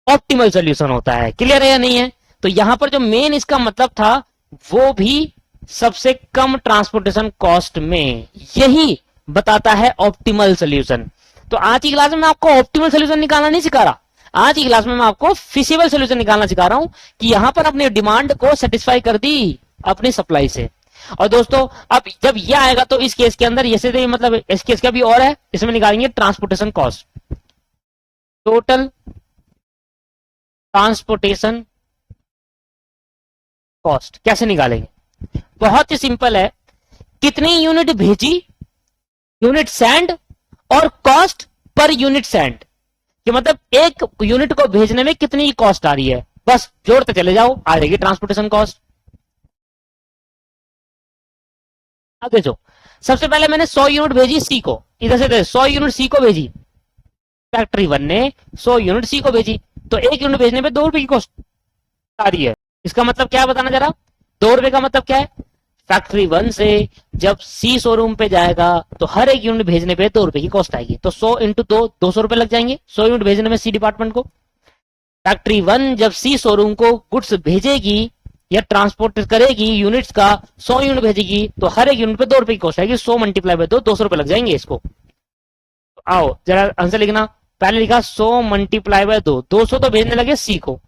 Speaker 1: ऑप्टिमल सॉल्यूशन होता है। क्लियर है या नहीं है? तो यहां पर जो मेन इसका मतलब था, वो भी सबसे कम ट्रांसपोर्टेशन कॉस्ट में, यही बताता है ऑप्टिमल सॉल्यूशन। तो आज की क्लास में मैं आपको ऑप्टिमल सॉल्यूशन निकालना नहीं सिखा रहा, आज की क्लास में मैं आपको फिजिबल सॉल्यूशन निकालना सिखा रहा हूं कि यहां पर अपनी डिमांड को सेटिस्फाई कर दी अपनी सप्लाई से। और दोस्तों अब जब ये आएगा तो इस केस के अंदर ये मतलब इस केस का भी और है, इसमें निकालेंगे transportation cost, total transportation cost. कैसे निकालेंगे? बहुत ही सिंपल है, कितनी यूनिट भेजी, यूनिट सेंड, और कॉस्ट पर यूनिट सेंड, कि मतलब एक यूनिट को भेजने में कितनी कॉस्ट आ रही है, बस जोड़ते चले जाओ, आ जाएगी ट्रांसपोर्टेशन कॉस्ट। अब देखो, सबसे पहले मैंने 100 यूनिट भेजी सी को, इधर से 100 यूनिट सी को भेजी, फैक्ट्री 1 ने 100 यूनिट सी को भेजी, तो एक यूनिट भेजने पे 2 रुपए की कॉस्ट आ रही है। इसका मतलब क्या है बताना जरा? 2 रुपए का मतलब क्या है? फैक्ट्री 1 से जब सी शोरूम पे जाएगा तो हर एक यूनिट भेजने पे 2 रुपए की कॉस्ट आएगी, तो 100 इंटू 2, 200 रुपए लग जाएंगे 100 यूनिट भेजने में सी डिपार्टमेंट को। फैक्ट्री 1 जब सी शोरूम को गुड्स भेजेगी या ट्रांसपोर्ट करेगी यूनिट्स का, 100 यूनिट भेजेगी, तो हर एक यूनिट पे 2 रुपए की कॉस्ट आएगी, 100 मल्टीप्लाई बाय 2, 200 रुपए लग जाएंगे इसको। तो आओ जरा आंसर लिखना, पहले लिखा 100 मल्टीप्लाई बाय 2, 200 तो भेजने लगे सी को।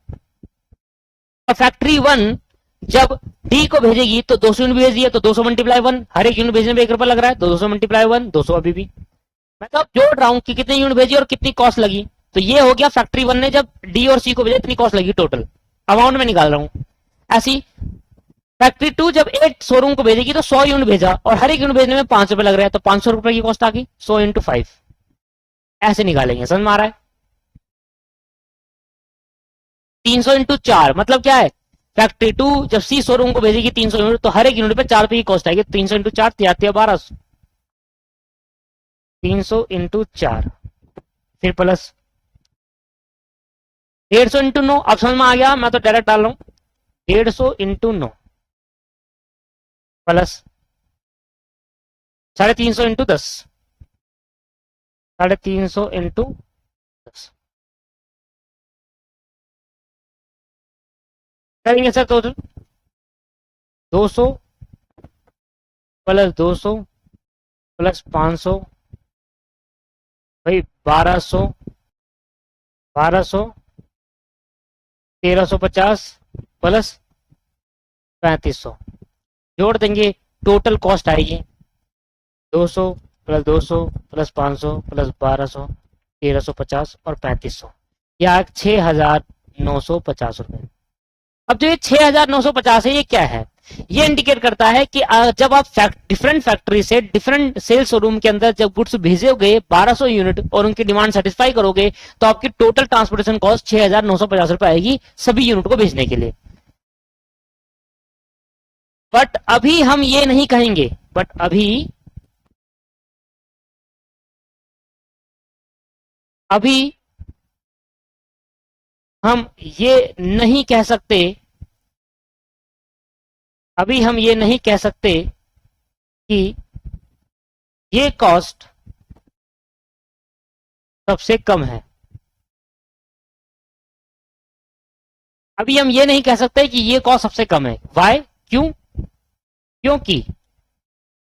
Speaker 1: और फैक्ट्री 1 जब डी को भेजेगी तो 200 यूनिट भेज दिया, तो 200 मल्टीप्लाई 1, हर एक यूनिट भेजने में 1 रुपया लग रहा है, तो 200 मल्टीप्लाई 1, 200 अभी भी। मैं तो अब जोड़ रहा हूं कि कितनी यूनिट भेजी और कितनी कॉस्ट लगी। तो ये हो गया फैक्ट्री 1 ने जब डी और सी को भेजा इतनी कॉस्ट लगी, टोटल अमाउंट में निकाल रहा हूं। ऐसी फैक्ट्री 2 जब एक शोरूम को भेजेगी तो 100 यूनिट भेजा और हर एक यूनिट भेजने में 5 रुपए लग रहा है, तो 500 रुपए की कॉस्ट आ गई, 100 इंटू 5, ऐसे निकालेंगे। समझ में आ रहा है? 300 इंटू 4 मतलब क्या है? फैक्ट्री 2 जब सी शोरूम को भेजेगी 300 यूनिट, तो हर एक यूनिट पे 4 रुपए की कॉस्ट आएगी, 300 इंटू 4 1200, 300 इंटू 4 फिर प्लस 150 इंटू 9। अब समझ में आ गया, मैं तो डायरेक्ट डाल रहा हूं, 150 इंटू 9 प्लस 350 इंटू 10, 350 इंटू 10 करेंगे सर। तो 200 प्लस 200 प्लस 500 भाई 1200, 1350 प्लस 3500 जोड़ देंगे, टोटल कॉस्ट आएगी 200 प्लस 200 प्लस 500 प्लस 1200, 1350 और 3500, यह 6950 रुपए। अब जो ये 6950 है, ये क्या है? ये इंडिकेट करता है कि जब आप डिफरेंट फैक्ट्री से डिफरेंट सेल्स शोरूम के अंदर जब गुड्स भेजोगे 1200 यूनिट और उनकी डिमांड सेटिस्फाई करोगे, तो आपकी टोटल ट्रांसपोर्टेशन कॉस्ट 6950 रुपए आएगी सभी यूनिट को भेजने के लिए। बट अभी हम ये नहीं कहेंगे, अभी हम ये नहीं कह सकते, अभी हम ये नहीं कह सकते कि ये कॉस्ट सबसे कम है। अभी हम ये नहीं कह सकते कि ये कॉस्ट सबसे कम है। वाई? क्यों? क्योंकि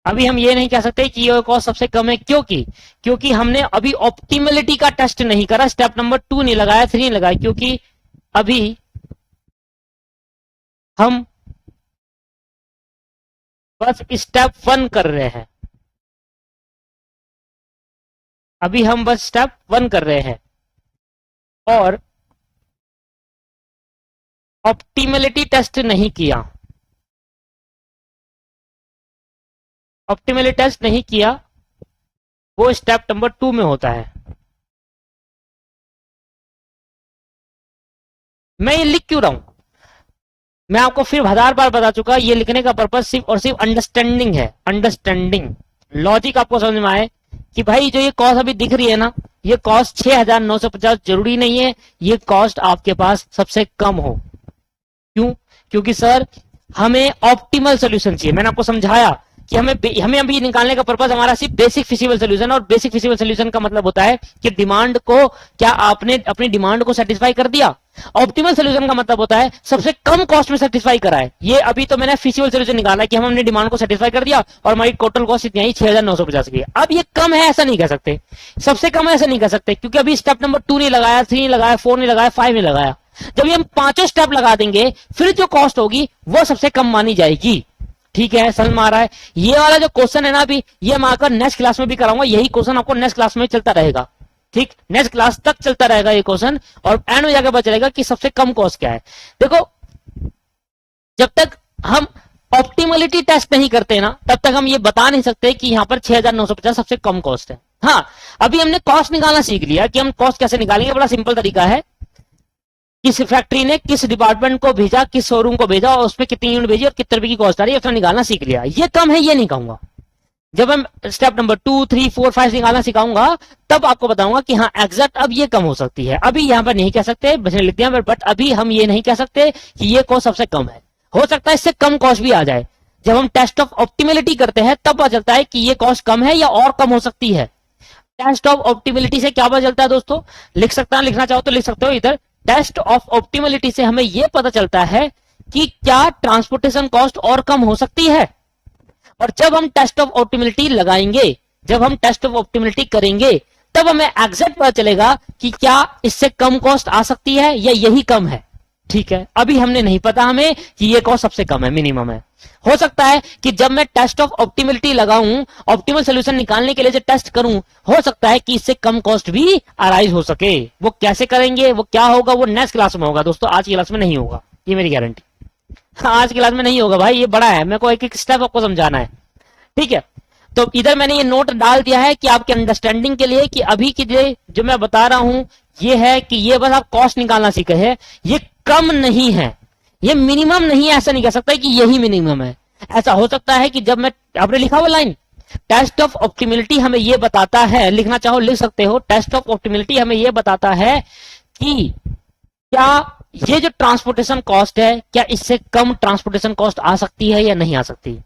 Speaker 1: अभी हम ये नहीं कह सकते कि ये कॉस्ट सबसे कम है, क्योंकि हमने अभी ऑप्टिमलिटी का टेस्ट नहीं करा, स्टेप नंबर 2 नहीं लगाया, 3 नहीं लगाया, क्योंकि अभी हम बस स्टेप 1 कर रहे हैं, अभी हम बस स्टेप 1 कर रहे हैं और ऑप्टिमलिटी टेस्ट नहीं किया, ऑप्टिमलिटी टेस्ट नहीं किया, वो स्टेप नंबर 2 में होता है। मैं ये लिख क्यों रहा हूं, मैं आपको फिर 1000 बार बता चुका, ये लिखने का पर्पज सिर्फ और सिर्फ अंडरस्टैंडिंग है, अंडरस्टैंडिंग लॉजिक आपको समझ में आए कि भाई जो ये कॉस्ट अभी दिख रही है ना, ये कॉस्ट 6950 जरूरी नहीं है ये कॉस्ट आपके पास सबसे कम हो। क्यों? क्योंकि सर हमें ऑप्टिमल सोल्यूशन चाहिए, मैंने आपको समझाया कि हमें अभी निकालने का पर्पज हमारा सिर्फ बेसिक फिजिबल सोल्यूशन, और बेसिक फिजिबल सोल्यूशन का मतलब होता है कि डिमांड को, क्या आपने अपनी डिमांड को सेटिस्फाई कर दिया। ऑप्टिमल सोल्यूशन का मतलब होता है सबसे कम कॉस्ट में सेटिस्फाई करा है। ये अभी तो मैंने फिजिबल सोल्यूशन निकाला है कि हम हमने डिमांड को सेटिस्फाई कर दिया और हमारी टोटल कॉस्ट इतनी आई 6950 की। अब ये कम है ऐसा नहीं कह सकते, सबसे कम है ऐसा नहीं कह सकते, क्योंकि अभी स्टेप नंबर 2 नहीं लगाया, 3 नहीं लगाया, 4 नहीं लगाया, 5 नहीं लगाया। जब ये हम पांचों स्टेप लगा देंगे फिर जो कॉस्ट होगी वो सबसे कम मानी जाएगी। ठीक है, समझ में आ रहा है? ये वाला जो क्वेश्चन है ना, अभी ये मैं आकर नेक्स्ट क्लास में भी कराऊंगा, यही क्वेश्चन आपको नेक्स्ट क्लास में चलता रहेगा। ठीक, नेक्स्ट क्लास तक चलता रहेगा ये क्वेश्चन, और एंड में जाकर पता चलेगा कि सबसे कम कॉस्ट क्या है। देखो, जब तक हम ऑप्टिमलिटी टेस्ट नहीं करते ना, तब तक हम ये बता नहीं सकते कि यहां पर 6950 सबसे कम कॉस्ट है। हाँ, अभी हमने कॉस्ट निकालना सीख लिया कि हम कॉस्ट कैसे निकालेंगे, बड़ा सिंपल तरीका है। किस फैक्ट्री ने किस डिपार्टमेंट को भेजा, किस शोरूम को भेजा और उसमें कितनी यूनिट भेजी और कितने रुपए की कॉस्ट आ रही है, उसका निकालना सीख लिया। ये कम है ये नहीं कहूंगा, जब हम स्टेप नंबर 2, 3, 4, 5 निकालना सिखाऊंगा तब आपको बताऊंगा कि हाँ एग्जैक्ट अब ये कम हो सकती है। अभी यहां पर नहीं कह सकते, बचने लिख दिया, बट अभी हम ये नहीं कह सकते कि ये कॉस्ट सबसे कम है। हो सकता है इससे कम कॉस्ट भी आ जाए, जब हम टेस्ट ऑफ ऑप्टिमलिटी करते हैं तब पता चलता है कि ये कॉस्ट कम है या और कम हो सकती है। टेस्ट ऑफ ऑप्टिमलिटी से क्या पता चलता है दोस्तों, लिख सकता है, लिखना चाहो तो लिख सकते हो इधर। टेस्ट ऑफ ऑप्टिमलिटी से हमें यह पता चलता है कि क्या ट्रांसपोर्टेशन कॉस्ट और कम हो सकती है। और जब हम टेस्ट ऑफ ऑप्टिमलिटी लगाएंगे, जब हम टेस्ट ऑफ ऑप्टिमलिटी करेंगे, तब हमें एग्जैक्ट पता चलेगा कि क्या इससे कम कॉस्ट आ सकती है या यही कम है। ठीक है, अभी हमने नहीं पता हमें कि ये कॉस्ट सबसे कम है, मिनिमम है। हो सकता है कि जब मैं टेस्ट ऑफ ऑप्टिमलिटी लगाऊं, ऑप्टिमल सोल्यूशन निकालने के लिए जो टेस्ट करूं, हो सकता है कि इससे कम कॉस्ट भी अराइज हो सके। वो कैसे करेंगे, वो क्या होगा, वो नेक्स्ट क्लास में होगा दोस्तों, आज की क्लास में नहीं होगा, ये मेरी गारंटी। आज की क्लास में नहीं होगा भाई, ये बड़ा है, मेरे को एक एक स्टेप आपको समझाना है। ठीक है, तो इधर मैंने ये नोट डाल दिया है कि आपके अंडरस्टैंडिंग के लिए कि अभी की जो मैं बता रहा हूं ये है कि ये बस आप कॉस्ट निकालना सीखे हैं, ये कम नहीं है, ये मिनिमम नहीं है। ऐसा नहीं कह सकता कि यही मिनिमम है। ऐसा हो सकता है कि जब मैं, आपने लिखा हुआ लाइन, टेस्ट ऑफ ऑप्टिमलिटी हमें यह बताता है, लिखना चाहो लिख सकते हो, टेस्ट ऑफ ऑप्टिमलिटी हमें यह बताता है कि क्या ये जो ट्रांसपोर्टेशन कॉस्ट है, क्या इससे कम ट्रांसपोर्टेशन कॉस्ट आ सकती है या नहीं आ सकती।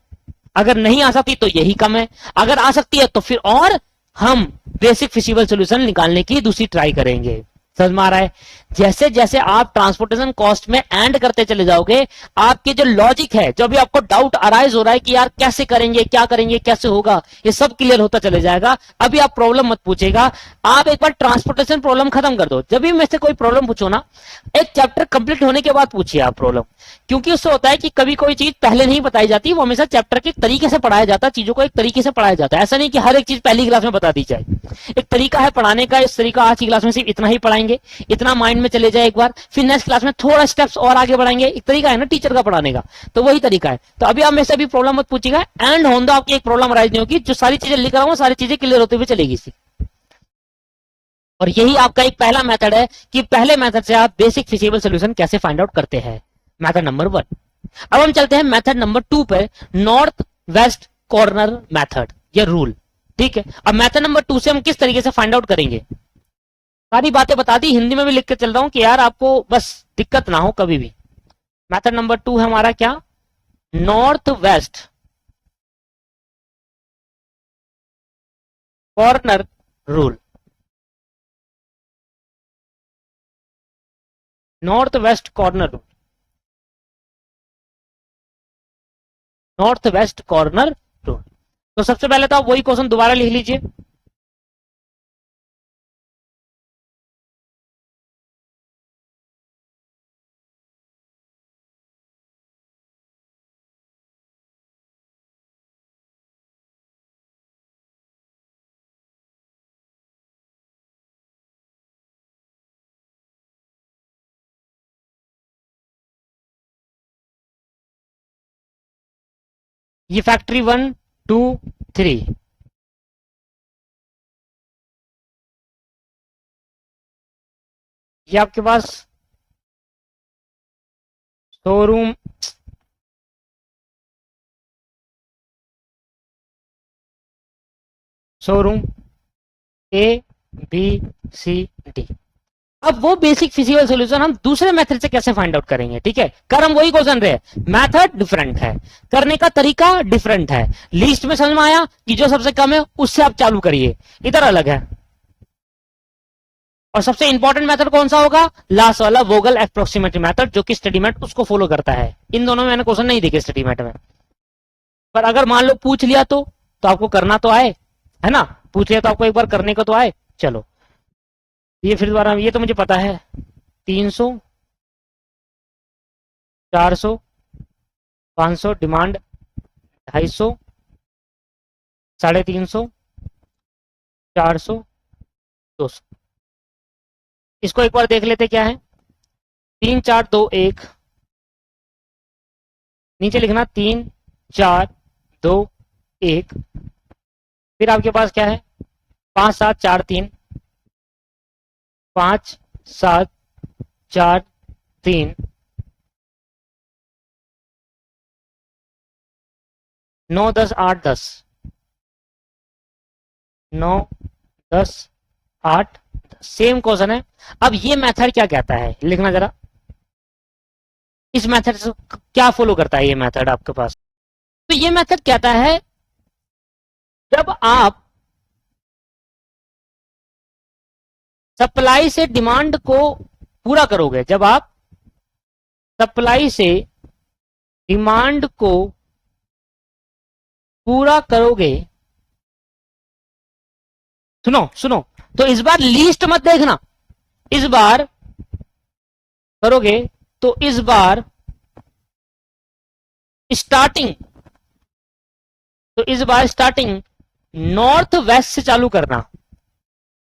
Speaker 1: अगर नहीं आ सकती तो यही कम है, अगर आ सकती है तो फिर और हम बेसिक फिजिबल सॉल्यूशन निकालने की दूसरी ट्राई करेंगे। समझ में आ रहा है? जैसे जैसे आप ट्रांसपोर्टेशन कॉस्ट में एंड करते चले जाओगे, आपके जो लॉजिक है, जो भी आपको डाउट अराइज हो रहा है कि यार कैसे करेंगे, क्या करेंगे, कैसे होगा, ये सब क्लियर होता चले जाएगा। अभी आप प्रॉब्लम मत पूछेगा, आप एक बार ट्रांसपोर्टेशन प्रॉब्लम खत्म कर दो। जब भी मैं से कोई प्रॉब्लम पूछो ना, एक चैप्टर कंप्लीट होने के बाद पूछिए आप प्रॉब्लम, क्योंकि उससे होता है कि कभी कोई चीज पहले नहीं बताई जाती, वो हमेशा चैप्टर के तरीके से पढ़ाया जाता है, चीजों को एक तरीके से पढ़ाया जाता है। ऐसा नहीं कि हर एक चीज पहली क्लास में बता दी जाए, एक तरीका है पढ़ाने का। इस तरीका आज की क्लास में सिर्फ इतना ही पढ़ाएंगे, इतना माइंड में चले जाए एक बार, फिर नेक्स्ट क्लास में थोड़ा स्टेप्स और आगे बढ़ाएंगे। एक तरीका है ना टीचर का पढ़ाने का, तो वही तरीका है। तो अभी आप मेरे से भी प्रॉब्लम मत पूछिएगा, एंड होन दो, आपकी एक प्रॉब्लम राइज नहीं होगी, जो सारी चीजें लिख रहा हूं सारी चीजें क्लियर होते हुए चलेगी। और यही आपका एक पहला मेथड है कि पहले मेथड से आप बेसिक फिजिबल सॉल्यूशन कैसे फाइंड आउट करते हैं, मेथड नंबर 1। अब हम चलते हैं मेथड नंबर 2 पे, नॉर्थ वेस्ट कॉर्नर मेथड या रूल। ठीक है, अब मेथड नंबर 2 से हम किस तरीके से फाइंड आउट करेंगे, सारी बातें बता दी, हिंदी में भी लिख के चल रहा हूं कि यार आपको बस दिक्कत ना हो कभी भी। मेथड नंबर 2 है हमारा क्या, north west corner rule. North west corner rule, north west corner rule. तो सबसे पहले तो आप वही क्वेश्चन दोबारा लिख लीजिए। ये फैक्ट्री 1 2 3, ये आपके पास showroom showroom A B C D. अब वो बेसिक फिजिकल सॉल्यूशन हम दूसरे मेथड से कैसे फाइंड आउट करेंगे, ठीक है। कर हम वही क्वेश्चन रहे, मेथड डिफरेंट है, करने का तरीका डिफरेंट है। लिस्ट में समझ में आया कि जो सबसे कम है उससे आप चालू करिए, इधर अलग है। और सबसे इंपॉर्टेंट मेथड कौन सा होगा, लास्ट वाला वोगल एप्रोक्सीमेटरी मेथड, जो कि स्टडीमेट उसको फॉलो करता है। इन दोनों में मैंने क्वेश्चन नहीं देखे स्टडीमेट में, पर अगर मान लो पूछ लिया तो आपको करना तो आए, है ना। पूछ लिया तो आपको एक बार करने को तो आए। चलो ये फिर दोबारा, ये तो मुझे पता है, 300 400 500 डिमांड, 250 350 400 200। इसको एक बार देख लेते क्या है, 3 4 2 1, नीचे लिखना 3 4 2 1, फिर आपके पास क्या है 5 7 4 3, 5 7 4 3, 9 10 8 10, 9 10 8, सेम क्वेश्चन है। अब ये मेथड क्या कहता है, लिखना जरा, इस मेथड से क्या फॉलो करता है ये मेथड आपके पास। तो ये मेथड कहता है जब आप सप्लाई से डिमांड को पूरा करोगे, जब आप सप्लाई से डिमांड को पूरा करोगे, सुनो सुनो, तो इस बार लीस्ट मत देखना, इस बार करोगे तो इस बार स्टार्टिंग, तो इस बार स्टार्टिंग नॉर्थ वेस्ट से चालू करना,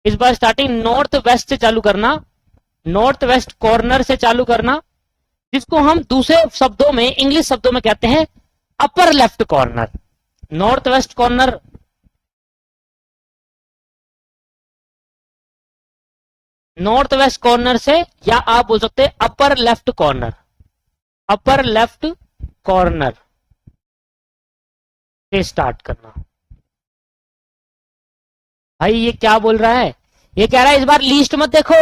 Speaker 1: इस बार स्टार्टिंग नॉर्थ वेस्ट से चालू करना, नॉर्थ वेस्ट कॉर्नर से चालू करना, जिसको हम दूसरे शब्दों में, इंग्लिश शब्दों में कहते हैं upper left corner. North west corner, north west corner से, या आप बोल सकते हैं upper left corner, upper left corner से स्टार्ट करना। भाई ये क्या बोल रहा है, ये कह रहा है इस बार लीस्ट मत देखो,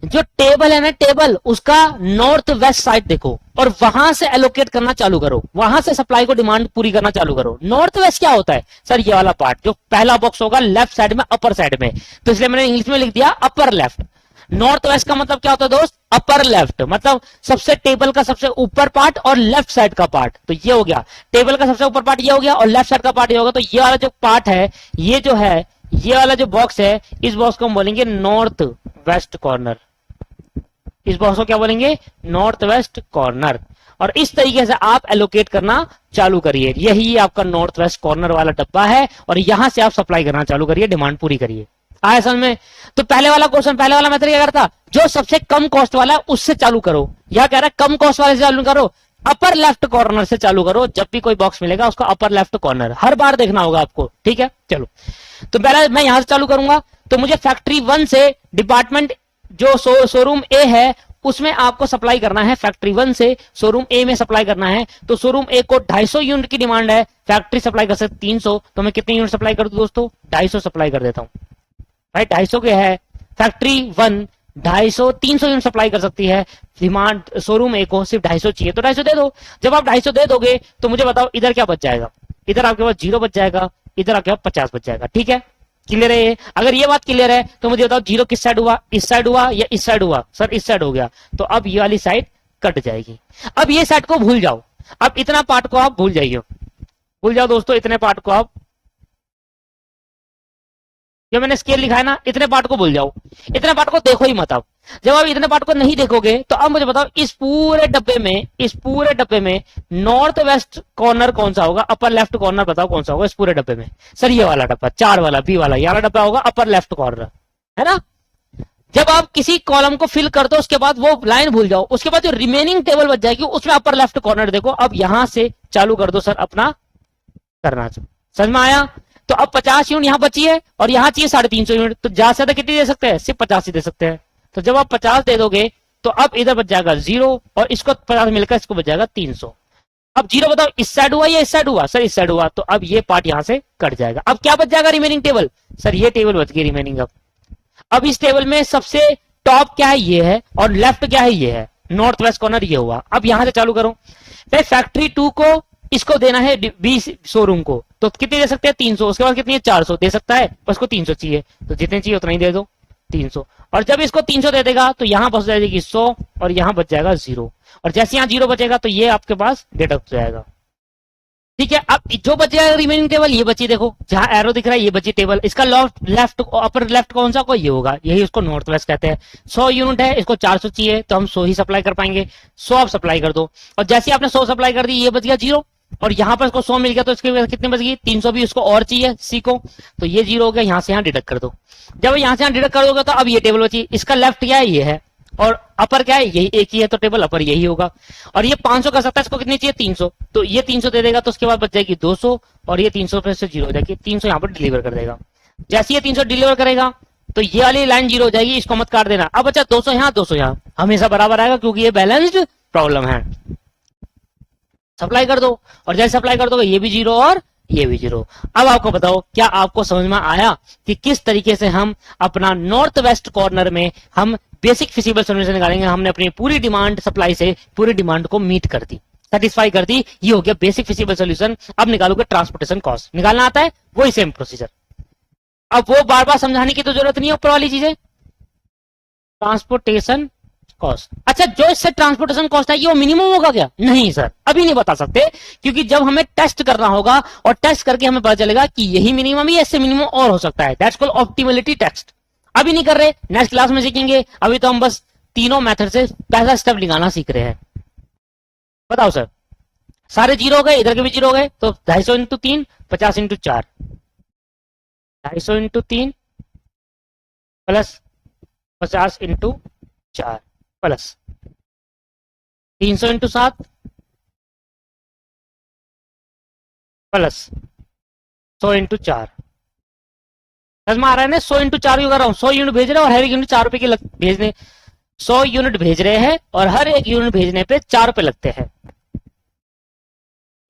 Speaker 1: जो टेबल है ना टेबल, उसका नॉर्थ वेस्ट साइड देखो और वहां से एलोकेट करना चालू करो, वहां से सप्लाई को डिमांड पूरी करना चालू करो। नॉर्थ वेस्ट क्या होता है सर, ये वाला पार्ट जो पहला बॉक्स होगा लेफ्ट साइड में, अपर साइड में, तो इसलिए मैंने इंग्लिश में लिख दिया अपर लेफ्ट। नॉर्थ वेस्ट का मतलब क्या होता है दोस्त, अपर लेफ्ट, मतलब सबसे टेबल का सबसे ऊपर पार्ट और लेफ्ट साइड का पार्ट। तो ये हो गया टेबल का सबसे ऊपर पार्ट, ये हो गया, और लेफ्ट साइड का पार्ट ये होगा। तो ये वाला जो पार्ट है, ये जो है, ये वाला जो बॉक्स है, इस बॉक्स को हम बोलेंगे नॉर्थ वेस्ट कॉर्नर। इस बॉक्स को क्या बोलेंगे, नॉर्थ वेस्ट कॉर्नर। और इस तरीके से आप एलोकेट करना चालू करिए, यही आपका नॉर्थ वेस्ट कॉर्नर वाला डब्बा है, और यहां से आप सप्लाई करना चालू करिए, डिमांड पूरी करिए। आया समझ में। तो पहले वाला क्वेश्चन, पहले वाला मेथड क्या करता, जो सबसे कम कॉस्ट वाला है उससे चालू करो। यह कह रहा है कम कॉस्ट वाले से चालू करो, अपर लेफ्ट कॉर्नर से चालू करो। जब भी कोई बॉक्स मिलेगा उसका अपर लेफ्ट कॉर्नर हर बार देखना होगा आपको, ठीक है। चलो तो पहले मैं यहां से चालू करूंगा, तो मुझे फैक्ट्री 1 से डिपार्टमेंट जो शोरूम ए है उसमें आपको सप्लाई करना है, फैक्ट्री 1 से शोरूम ए में सप्लाई करना है। तो शोरूम ए को 250 यूनिट की डिमांड है, फैक्ट्री सप्लाई कर सकती 300, तो मैं कितनी यूनिट सप्लाई कर दूं दोस्तों, 250 सप्लाई कर देता हूं भाई। 250 के है, फैक्ट्री 1 250 300 यूनिट सप्लाई कर सकती है, डिमांड शोरूम ए को सिर्फ 250 चाहिए, तो 250 दे दो। जब आप 250 दे दोगे तो मुझे बताओ इधर क्या बच जाएगा, इधर आपके पास 0 बच जाएगा, इधर आपके पास 50 बच जाएगा, ठीक है। क्लियर है ये? अगर ये बात क्लियर है तो मुझे बताओ 0 किस साइड हुआ, इस साइड हुआ या इस साइड हुआ, सर इस साइड हो गया, तो अब ये वाली साइड कट जाएगी। अब ये साइड को भूल जाओ, अब इतना पार्ट को आप भूल जाइए, भूल जाओ दोस्तों, इतने पार्ट को आप जो मैंने स्केल लिखा है ना, इतने पार्ट को भूल जाओ, इतने पार्ट को देखो ही मत। अब जब आप इतने पार्ट को नहीं देखोगे तो अब मुझे बताओ इस पूरे डब्बे में नॉर्थ वेस्ट कॉर्नर कौन सा होगा, अपर लेफ्ट कॉर्नर बताओ कौन सा होगा इस पूरे डब्बे में। सर ये वाला डब्बा 4 वाला बी वाला, ये वाला डब्बा होगा अपर लेफ्ट कॉर्नर, है ना। जब आप किसी कॉलम को फिल कर दो उसके बाद वो लाइन भूल जाओ, उसके बाद जो रिमेनिंग टेबल बच जाएगी उसमें अपर लेफ्ट कॉर्नर देखो। अब यहां से चालू कर दो सर अपना करना, समझ में आया। तो अब 50 यूनिट यहां बची है और यहां चाहिए 350 यूनिट, तो ज्यादा से ज्यादा कितनी दे सकते हैं, सिर्फ 50 ही दे सकते हैं। तो जब आप 50 दे दोगे तो अब इधर बच जाएगा 0 और इसको 50 मिलकर इसको बच जाएगा 300। अब 0 बताओ इस साइड हुआ या इस साइड हुआ, सर इस साइड हुआ, तो अब ये पार्ट यहां से कट जाएगा। अब क्या बच जाएगा रिमेनिंग टेबल, सर ये टेबल बच गई रिमेनिंग। अब इस टेबल में सबसे टॉप क्या है, ये है, और लेफ्ट क्या है, ये है, नॉर्थ वेस्ट कॉर्नर ये हुआ। अब यहां से चालू करो, फैक्ट्री 2 को इसको देना है बी शोरूम को, तो कितने दे सकते हैं 300, उसके बाद कितनी है 400 दे सकता है, बस को 300 चाहिए, तो जितने चाहिए उतना ही दे दो 300। और जब इसको 300 दे देगा तो यहां बच जाएगी 100 और यहां बच जाएगा 0, और जैसे यहां 0 बचेगा तो ये आपके पास डिडक्ट हो जाएगा, ठीक है। अब जो बच जाएगा रिमेनिंग टेबल ये बची, देखो जहां एरो दिख रहा है ये बची टेबल, इसका लेफ्ट अपर लेफ्ट कौन सा को ये होगा, यही उसको नॉर्थ वेस्ट कहते हैं। 100 यूनिट है, इसको 400 चाहिए तो हम 100 ही सप्लाई कर पाएंगे, 100 आप सप्लाई कर दो, और जैसे आपने 100 सप्लाई कर दी ये बच गया 0, और यहां पर इसको 100 मिल गया तो इसके कितने बच गई 300 भी उसको और चाहिए सी को, तो ये 0 हो गया, यहां से यहां डिडक्ट कर दो। जब यहां से यहां डिडक्ट कर दोगे तो अब ये टेबल बची, इसका लेफ्ट क्या है ये है और अपर क्या है यही एक ही है, तो टेबल अपर यही होगा। और ये 500 कर सकता है, इसको कितनी चाहिए 300, तो ये 300 दे देगा, तो उसके बाद बच जाएगी 200 और ये 300 पे से 0 हो जाएगी, 300 यहाँ पर डिलीवर कर देगा। जैसे ये 300 डिलीवर करेगा तो ये वाली लाइन 0 हो जाएगी, इसको मत काट देना। अब बच्चा 200 यहाँ 200 यहाँ हमेशा बराबर आएगा क्योंकि ये बैलेंस्ड प्रॉब्लम है। सप्लाई कर दो और जैसे सप्लाई कर दोगे ये भी 0 और ये भी 0। अब आपको बताओ क्या आपको समझ में आया कि किस तरीके से हम अपना नॉर्थ वेस्ट कॉर्नर में हम बेसिक फिजिबल सॉल्यूशन निकालेंगे। हमने अपनी पूरी डिमांड सप्लाई से पूरी डिमांड को मीट कर दी, सेटिस्फाई कर दी, ये हो गया बेसिक फिजिबल सॉल्यूशन। अब निकालोगे ट्रांसपोर्टेशन कॉस्ट, निकालना आता है वही सेम प्रोसीजर। अब वो बार बार समझाने की तो जरूरत नहीं है ऊपर वाली चीजें, ट्रांसपोर्टेशन कॉस्ट। अच्छा जो इससे ट्रांसपोर्टेशन कॉस्ट है ये वो मिनिमम होगा क्या, नहीं सर अभी नहीं बता सकते, क्योंकि जब हमें टेस्ट करना होगा और टेस्ट करके हमें पता चलेगा कि यही मिनिमम ही, इससे मिनिमम और हो सकता है, दैट्स कॉल्ड ऑप्टिमलिटी टेस्ट। अभी नहीं कर रहे, नेक्स्ट क्लास में सीखेंगे, अभी तो हम बस तीनों मेथड से पहला स्टेप निकालना सीख रहे हैं। बताओ सर सारे 0 हो गए, इधर के भी 0 हो गए, तो 250 into 3 50 into 4, 250 into 3 plus 50 into 4 plus 300 into 7 plus 100 into 4। समझ में आ रहा है ना, 100 इंटू 4 कर रहा हूं, 100 यूनिट भेज रहे हैं और हर एक यूनिट 4 रुपए के भेजने, 100 यूनिट भेज रहे हैं और हर एक यूनिट भेजने पे 4 रुपए लगते हैं।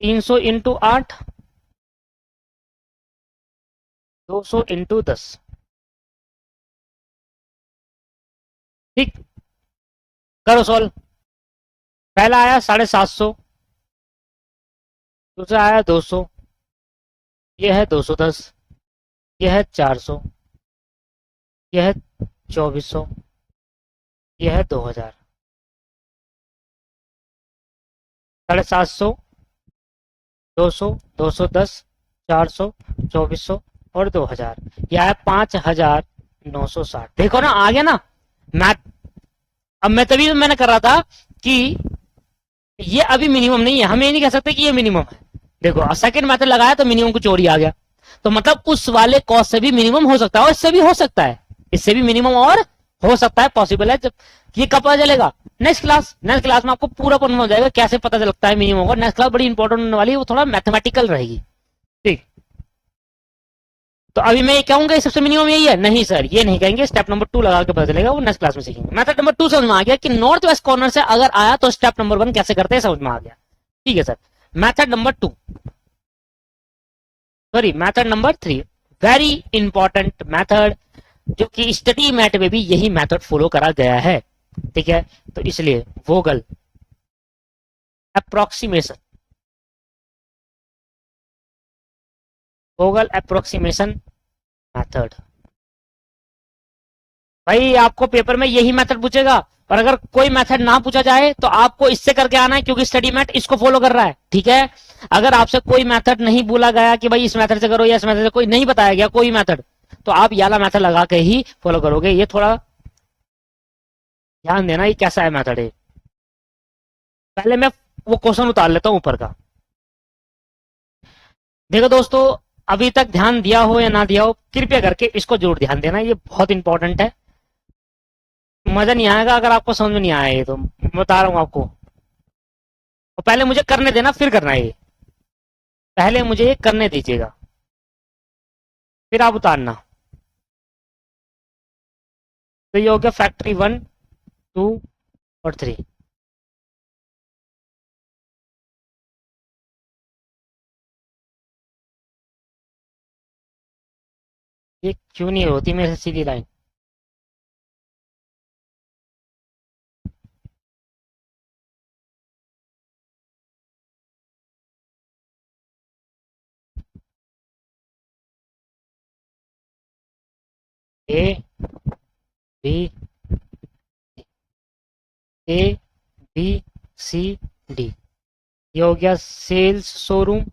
Speaker 1: 300 इंटू 8 200 इंटू 10, ठीक करो सॉल्व। पहला आया 750, दूसरा आया 200, यह है 210, यह है 400, यह है 2400, यह है 2000। 750, 200, 210, 400, 2400 और 2000, यह है 5960। देखो ना आ गया ना मैथ। अब मैं तभी मैंने कर रहा था कि ये अभी मिनिमम नहीं है, हम ये नहीं कह सकते कि ये मिनिमम है। देखो सेकंड मेथड लगाया तो मिनिमम कुछ और ही आ गया, तो मतलब उस वाले कॉस्ट से भी मिनिमम हो सकता है और इससे भी हो सकता है, इससे भी मिनिमम और हो सकता है, पॉसिबल है। जब ये कब पता चलेगा, नेक्स्ट क्लास में आपको पूरा पता हो जाएगा कैसे पता चलता है मिनिमम होगा। नेक्स्ट क्लास बड़ी इंपॉर्टेंट होने वाली है, वो थोड़ा मैथमेटिकल रहेगी, ठीक। तो अभी मैं ये कहूंगा सबसे मिनिमम यही है, नहीं सर ये नहीं कहेंगे, स्टेप नंबर 2 लगा के पता चलेगा, वो नेक्स्ट क्लास में सीखेंगे। मेथड नंबर 2 समझ में आ गया कि नॉर्थ वेस्ट कॉर्नर से अगर आया तो स्टेप नंबर 1 कैसे करते हैं समझ में आ गया, ठीक है sir. Method number 2 sorry method number 3 very important method, जो कि स्टडी मैट में भी यही मेथड फॉलो करा गया है, ठीक है। तो इसलिए वोगल अप्रोक्सीमेशन, वोगल अप्रोक्सीमेशन मेथड। भाई आपको पेपर में यही मेथड पूछेगा, और अगर कोई मेथड ना पूछा जाए तो आपको इससे करके आना है, क्योंकि स्टडी मैट इसको फॉलो कर रहा है, ठीक है। अगर आपसे कोई मेथड नहीं बोला गया कि भाई इस मेथड से करो या इस मेथड से, कोई नहीं बताया गया कोई मेथड, तो आप ये वाला मेथड लगा के ही फॉलो करोगे। ये थोड़ा ध्यान देना, ये कैसा है मेथड है। पहले मैं वो क्वेश्चन उतार लेता हूं ऊपर का। देखो दोस्तों, अभी तक ध्यान दिया हो या ना दिया हो, कृपया करके इसको जरूर ध्यान देना, ये बहुत इंपॉर्टेंट है। मजा नहीं आएगा अगर आपको समझ में नहीं आया ये, तो मैं बता रहा हूं आपको। और पहले मुझे करने देना, फिर करना है ये। पहले मुझे ये करने दीजिएगा, फिर आप उतारना। तो ये हो गया फैक्ट्री 1, 2 और 3। ये क्यों नहीं होती मेरे से सीधी line? A B A B C D, ये हो गया सेल्स शोरूम।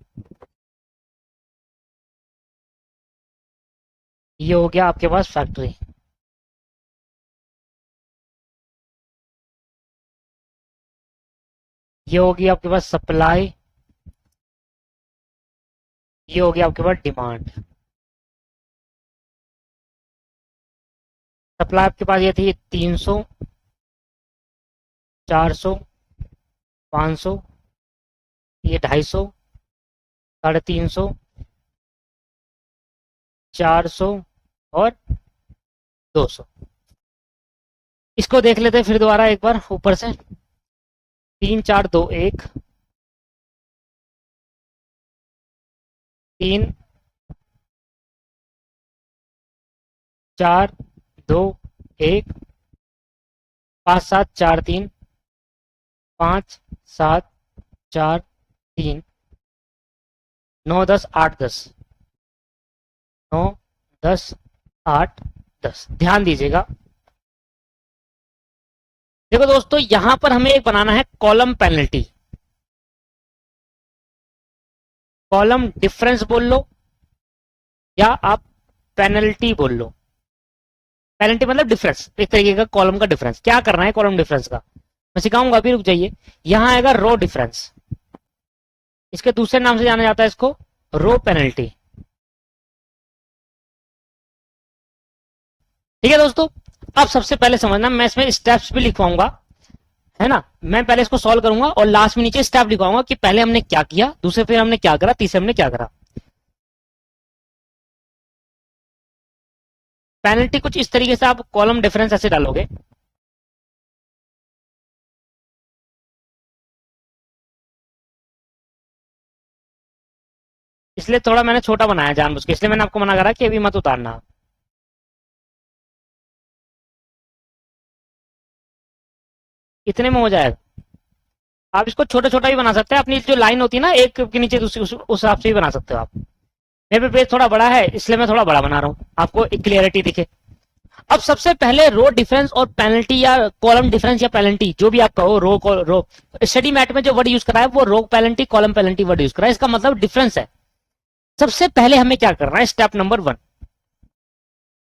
Speaker 1: ये हो गया आपके पास फैक्ट्री। ये होगी आपके पास सप्लाई। ये हो गया आपके पास डिमांड। सप्लाई आपके पास ये थी 300, 400, 500, ये 250, 350, 400 और 200। इसको देख लेते हैं फिर दोबारा एक बार ऊपर से। 3 4 2 1, 3 4 2 1, 5 7 4 3, 5 7 4 3, 9 10 8 10, 9 10 8 10। ध्यान दीजिएगा। देखो दोस्तों, यहां पर हमें एक बनाना है कॉलम पेनल्टी। कॉलम डिफरेंस बोल लो या आप पेनल्टी बोल लो। पेनल्टी मतलब डिफरेंस, एक तरीके का कॉलम का डिफरेंस। क्या करना है कॉलम डिफरेंस का मैं सिखाऊंगा, अभी रुक जाइए। यहां आएगा रो डिफरेंस, इसके दूसरे नाम से जाना जाता है इसको रो पेनल्टी। ठीक है दोस्तों, अब सबसे पहले समझना, मैं इसमें स्टेप्स भी लिखवाऊंगा, है ना। मैं पहले इसको सॉल्व करूंगा और लास्ट में नीचे स्टेप लिखवाऊंगा कि पहले हमने क्या किया, दूसरे फिर हमने क्या करा, तीसरे हमने क्या करा। पेनल्टी कुछ इस तरीके से आप कॉलम डिफरेंस ऐसे डालोगे। इसलिए थोड़ा मैंने छोटा बनाया जानबूझ के, इसलिए मैंने आपको मना करा कि अभी मत उतारना। इतने में हो जाएगा। आप इसको छोटा छोटा भी बना सकते हैं, अपनी जो लाइन होती है ना एक के नीचे दूसरी, उस हिसाब से भी बना सकते हो आप। मेरे पे पेज थोड़ा बड़ा है इसलिए मैं थोड़ा बड़ा बना रहा हूँ, आपको एक क्लियरिटी दिखे। अब सबसे पहले रो डिफरेंस और पेनल्टी या कॉलम डिफरेंस या पेनल्टी जो भी आप कहो, रो स्टडी मैट में जो वर्ड यूज करा है वो row penalty column penalty word use करा है, इसका मतलब डिफरेंस है। सबसे पहले हमें क्या करना है, स्टेप नंबर 1।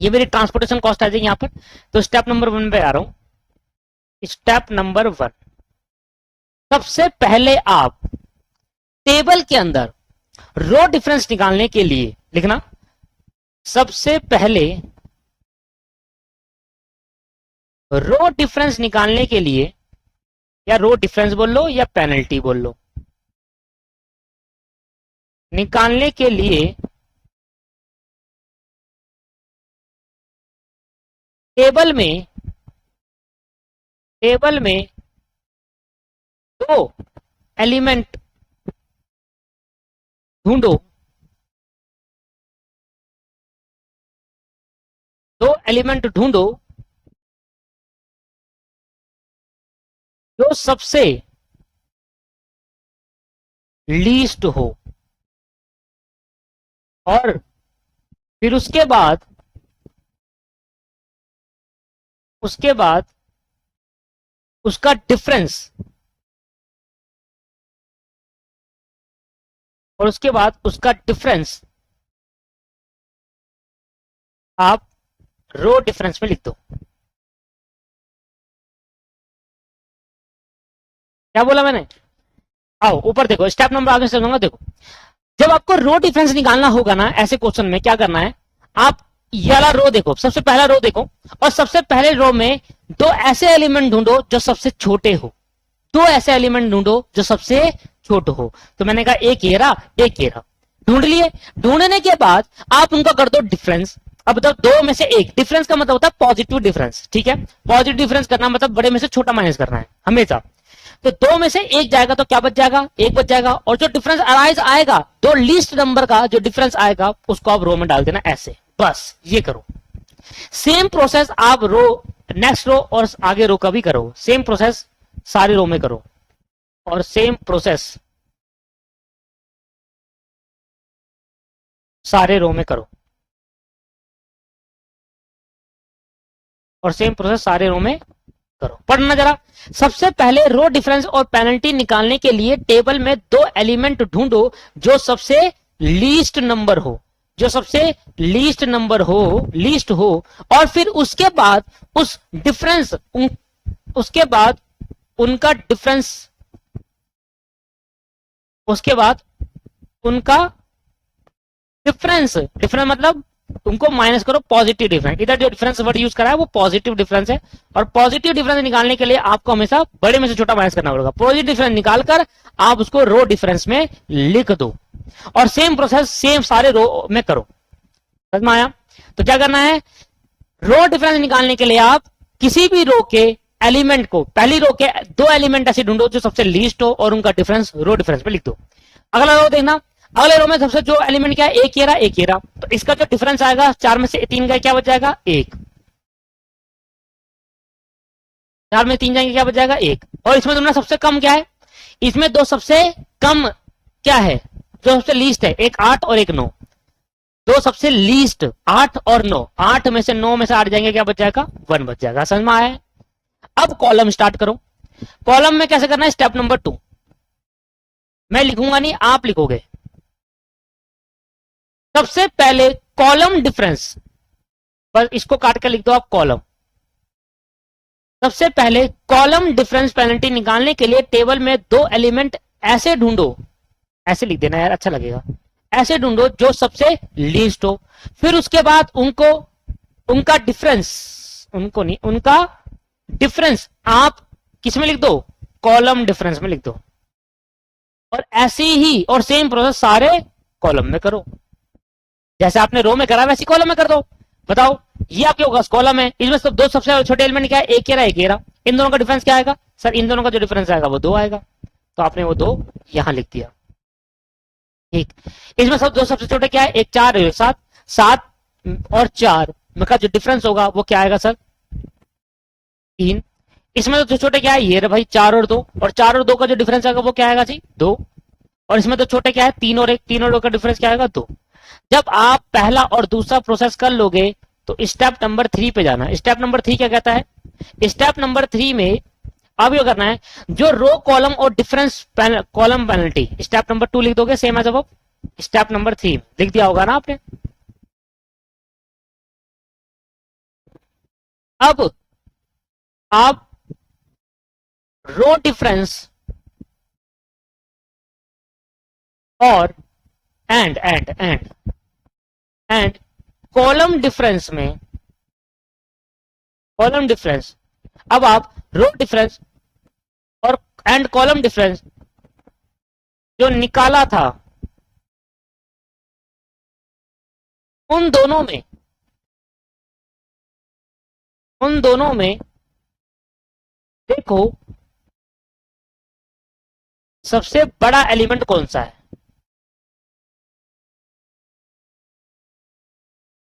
Speaker 1: ये मेरी ट्रांसपोर्टेशन कॉस्ट आ जाएगी यहाँ पर, तो स्टेप नंबर 1 पे आ रहा हूं। स्टेप नंबर 1, सबसे पहले आप टेबल के अंदर रो डिफरेंस निकालने के लिए लिखना, सबसे पहले रो डिफरेंस निकालने के लिए, या रो डिफरेंस बोल लो या पेनल्टी बोल लो, निकालने के लिए टेबल में दो एलिमेंट ढूंढो, दो एलिमेंट ढूंढो जो सबसे लीस्ट हो, और फिर उसके बाद उसका डिफरेंस, और उसके बाद उसका डिफरेंस आप रो डिफरेंस में लिख दो। क्या बोला मैंने? आओ ऊपर देखो, स्टेप नंबर आगे से समझूंगा। देखो, जब आपको रो डिफरेंस निकालना होगा ना ऐसे क्वेश्चन में, क्या करना है, आप ये वाला रो देखो, सबसे पहला रो देखो, और सबसे पहले रो में दो ऐसे एलिमेंट ढूंढो जो सबसे छोटे हो। दो ऐसे एलिमेंट ढूंढो जो सबसे छोटे हो। तो मैंने कहा एक ये रहा, एक ये रहा, ढूंढ लिए। ढूंढने के बाद आप उनका कर दो डिफरेंस। अब बताओ, दो में से एक, डिफरेंस का मतलब होता है पॉजिटिव डिफरेंस, ठीक है। पॉजिटिव डिफरेंस करना मतलब बड़े में से छोटा माइनस करना है हमेशा। तो दो में से एक जाएगा तो क्या बच जाएगा, एक बच जाएगा। और जो डिफरेंस अराइज आएगा, दो लीस्ट नंबर का जो डिफरेंस आएगा उसको आप रो में डाल देना ऐसे, बस ये करो। सेम प्रोसेस आप रो, नेक्स्ट रो और आगे रो का भी करो। सेम प्रोसेस सारे रो में करो, और सेम प्रोसेस सारे रो में करो, और सेम प्रोसेस सारे रो में करो। पढ़ना जरा। सबसे पहले रो डिफरेंस और पेनल्टी निकालने के लिए टेबल में दो एलिमेंट ढूंढो जो सबसे लीस्ट नंबर हो, जो सबसे लीस्ट नंबर हो, लीस्ट हो। और फिर उसके बाद उस डिफरेंस, उसके बाद उनका डिफरेंस, उसके बाद उनका डिफरेंस, डिफरेंस मतलब उनको माइनस करो, पॉजिटिव डिफरेंस। इधर जो डिफरेंस वर्ड यूज करा है वो पॉजिटिव डिफरेंस है, और पॉजिटिव डिफरेंस निकालने के लिए आपको हमेशा बड़े में से छोटा माइनस करना पड़ेगा। पॉजिटिव डिफरेंस निकालकर आप उसको रो डिफरेंस में लिख दो, और सेम प्रोसेस सेम सारे रो में करो। समझ में आया? तो क्या करना है, रो डिफरेंस निकालने के लिए आप किसी भी रो के एलिमेंट को, पहली रो के दो एलिमेंट ऐसे ढूंढो जो सबसे लीस्ट हो, और उनका डिफरेंस रो डिफरेंस में लिख दो। अगला रो देखना, अगले रो में सबसे जो एलिमेंट क्या है, एक ये रहा, एक ये रहा। तो इसका जो डिफरेंस आएगा, चार में से तीन का क्या बच जाएगा, एक। चार में तीन जाएंगे, क्या बच जाएगा, एक। और इसमें तुमने सबसे कम क्या है, इसमें दो सबसे कम क्या है, जो सबसे लीस्ट है, एक 8 और एक 9। दो सबसे लीस्ट 8 और 9, 8 में से 9 में से 8 जाएंगे, क्या बच जाएगा, 1 बच जाएगा। समझ में आया? अब कॉलम स्टार्ट करो। कॉलम में कैसे करना है, स्टेप नंबर 2। मैं लिखूंगा नहीं, आप लिखोगे। सबसे पहले कॉलम डिफरेंस, बस इसको काट कर लिख दो आप कॉलम। सबसे पहले कॉलम डिफरेंस पेनल्टी निकालने के लिए टेबल में दो एलिमेंट ऐसे ढूंढो, ऐसे लिख देना यार, अच्छा लगेगा। ऐसे ढूंढो जो सबसे लीस्ट हो। फिर उसके बाद उनको, उनका डिफरेंस, उनको नहीं, उनका डिफरेंस आप किस में लिख दो, कॉलम डिफरेंस में लिख दो। और ऐसे ही और सेम प्रोसेस सारे कॉलम में करो। जैसे आपने रो में करा वैसे कॉलम में कर दो। बताओ, ये आपके होगा कॉलम है, इसमें सब दो सबसे छोटे एलिमेंट क्या है, एक ये रहा, एक ये रहा। इन दोनों का डिफरेंस क्या आएगा, सर इन दोनों का जो डिफरेंस आएगा वो 2 आएगा। तो आपने वो 2 यहां लिख दिया, ठीक। इसमें सब दो सबसे छोटे क्या है, एक 4 एक 7, 7 और 4 में का जो डिफरेंस होगा वो क्या आएगा सर, 3। इसमें तो छोटे क्या है, ये रहा भाई 4 और 2, और 4 और 2 का जो डिफरेंस आएगा वो क्या आएगा जी, 2। और इसमें तो छोटे क्या है, 3 और 1, 3 और 2 का डिफरेंस क्या आएगा, 2। जब आप पहला और दूसरा प्रोसेस कर लोगे तो स्टेप नंबर 3 पे जाना। स्टेप नंबर 3 क्या कहता है, स्टेप नंबर 3 में अब ये करना है, जो रो कॉलम और difference column penalty, step number 2 लिख दोगे सेम एज अब। स्टेप नंबर 3 लिख दिया होगा ना आपने। अब आप रो डिफरेंस और एंड कॉलम डिफरेंस में, कॉलम डिफरेंस, अब आप रो डिफरेंस और एंड कॉलम डिफरेंस जो निकाला था उन दोनों में, उन दोनों में देखो सबसे बड़ा एलिमेंट कौन सा है।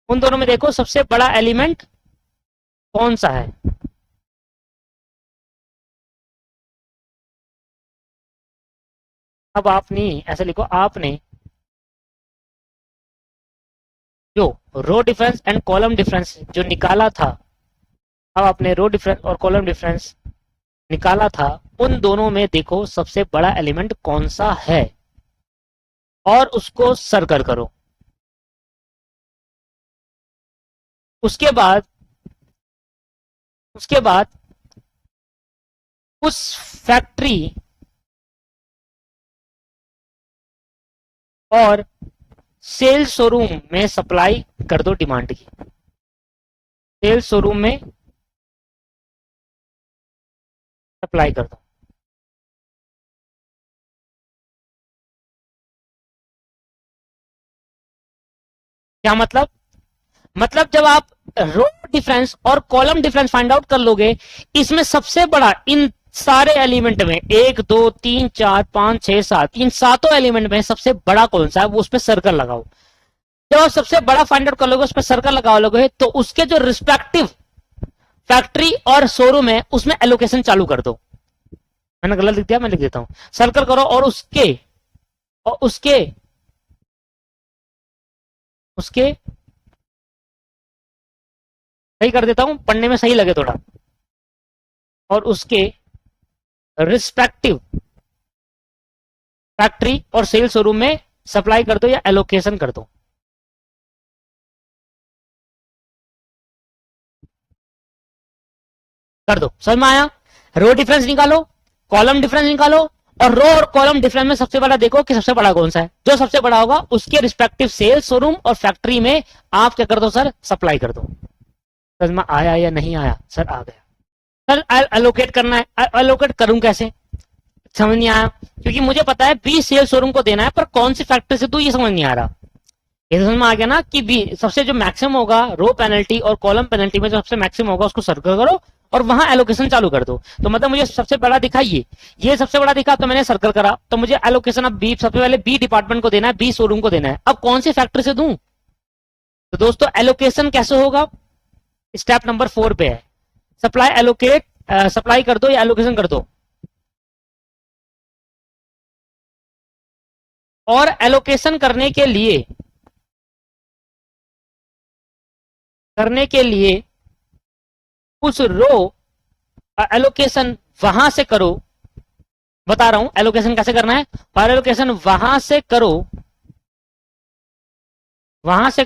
Speaker 1: उन दोनों में देखो सबसे बड़ा एलिमेंट कौन सा है। अब आप नहीं, ऐसे लिखो, आपने जो रो डिफरेंस एंड कॉलम डिफरेंस जो निकाला था, अब आपने रो डिफरेंस और कॉलम डिफरेंस निकाला था, उन दोनों में देखो सबसे बड़ा एलिमेंट कौन सा है, और उसको सर्कल करो। उसके बाद उस फैक्ट्री और सेल्स शोरूम में सप्लाई कर दो डिमांड की। सेल्स शोरूम में सप्लाई कर दो। क्या मतलब? मतलब जब आप रो डिफरेंस और कॉलम डिफरेंस फाइंड आउट कर लोगे, इसमें सबसे बड़ा इन सारे एलिमेंट में 1 2 3 4 5 6 7 इन सातों एलिमेंट में सबसे बड़ा कौन सा है वो उस पर सर्कल लगाओ। जब आप सबसे बड़ा फाइंड आउट कर लोगे, उस पर सर्कल लगा लोगे, तो उसके जो रिस्पेक्टिव फैक्ट्री और शोरूम है उसमें एलोकेशन चालू कर दो। मैंने गलत लिख दिया, मैं लिख देता हूं। सर्कल करो और उसके सही कर देता हूं, पढ़ने में सही लगे थोड़ा। और उसके रिस्पेक्टिव फैक्ट्री और सेल शोरूम में सप्लाई कर दो या एलोकेशन कर दो। कर दो, समझ में आया? रो डिफरेंस निकालो, कॉलम डिफरेंस निकालो, और रो और कॉलम डिफरेंस में सबसे बड़ा देखो कि सबसे बड़ा कौन सा है। जो सबसे बड़ा होगा उसके रिस्पेक्टिव सेल शोरूम और फैक्ट्री में आप क्या कर दो सर? सप्लाई कर दो। समझ में आया या नहीं आया? सर आ गया। सर एलोकेट करना है, एलोकेट करूं कैसे? समझ नहीं आया, क्योंकि मुझे पता है बी सेल शोरूम को देना है, पर कौन सी फैक्ट्री से दूं ये समझ नहीं आ रहा। ये समझ में आ गया ना कि बी सबसे जो मैक्सिमम होगा रो पेनल्टी और कॉलम पेनल्टी में जो सबसे मैक्सिमम होगा उसको सर्कल करो और वहां एलोकेशन चालू कर दो। तो मतलब मुझे सबसे बड़ा दिखा ये सबसे बड़ा दिखा, तो मैंने सर्कल करा, तो मुझे एलोकेशन अब बी सबसे पहले बी डिपार्टमेंट को देना है, बी शोरूम को देना है। अब कौन सी फैक्ट्री से दूं? तो दोस्तों एलोकेशन कैसे होगा? स्टेप नंबर 4 पे है, सप्लाई एलोकेट, सप्लाई कर दो या एलोकेशन कर दो। और एलोकेशन करने के लिए उस रो एलोकेशन वहां से करो। बता रहा हूं एलोकेशन कैसे करना है। और एलोकेशन वहां से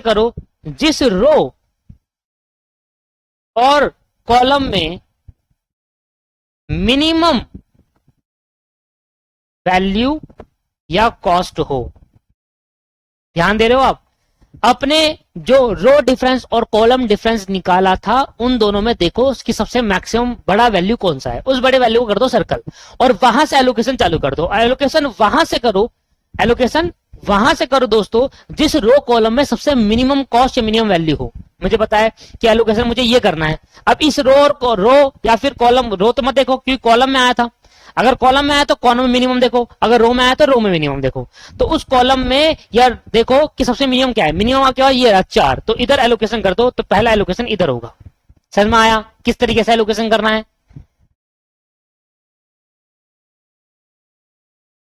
Speaker 1: करो जिस रो और कॉलम में मिनिमम वैल्यू या कॉस्ट हो। ध्यान दे रहे हो आप? अपने जो रो डिफरेंस और कॉलम डिफरेंस निकाला था उन दोनों में देखो उसकी सबसे मैक्सिमम बड़ा वैल्यू कौन सा है, उस बड़े वैल्यू को कर दो सर्कल और वहां से एलोकेशन चालू कर दो। एलोकेशन वहां से करो दोस्तों जिस रो कॉलम में सबसे मिनिमम कॉस्ट या मिनिमम वैल्यू हो। मुझे पता है कि एलोकेशन मुझे ये करना है। अब इस रो और रो या फिर कॉलम, रो तो मत देखो क्योंकि कॉलम में आया था, अगर कॉलम में आया तो कॉलम में मिनिमम देखो, अगर रो में आया तो रो में मिनिमम देखो। तो उस कॉलम में यार देखो कि सबसे मिनिमम क्या है, मिनिमम क्या है, ये 4, तो इधर एलोकेशन कर दो, तो पहला एलोकेशन इधर होगा। समझ में आया किस तरीके से एलोकेशन करना है?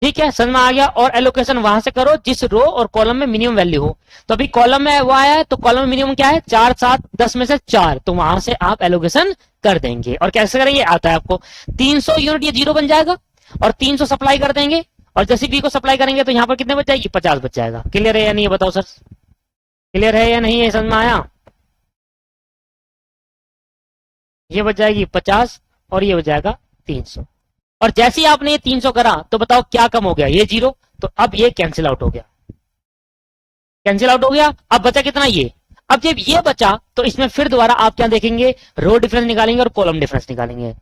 Speaker 1: ठीक है, समझ में आ गया। और एलोकेशन वहां से करो जिस रो और कॉलम में मिनिमम वैल्यू हो। तो अभी कॉलम में वो आया है तो कॉलम में मिनिमम क्या है, 4 7 10 में से 4, तो वहां से आप एलोकेशन कर देंगे। और कैसे करेंगे आता है आपको, 300 यूनिट ये 0 बन जाएगा और 300 सप्लाई कर देंगे, और जैसे बी को सप्लाई करेंगे तो यहाँ पर कितने बच जाएगी, 50 बच जाएगा। क्लियर है या नहीं, बताओ सर, क्लियर है या नहीं है, समझ में आया? ये बच जाएगी 50 और ये बच जाएगा 300। और जैसे ही आपने ये 300 करा तो बताओ क्या कम हो गया, ये 0, तो अब ये कैंसिल आउट हो गया, कैंसिल आउट हो गया। अब बचा कितना, ये। अब जब ये बचा तो इसमें फिर दोबारा आप क्या देखेंगे, रो डिफरेंस निकालेंगे और कॉलम डिफरेंस निकालेंगे।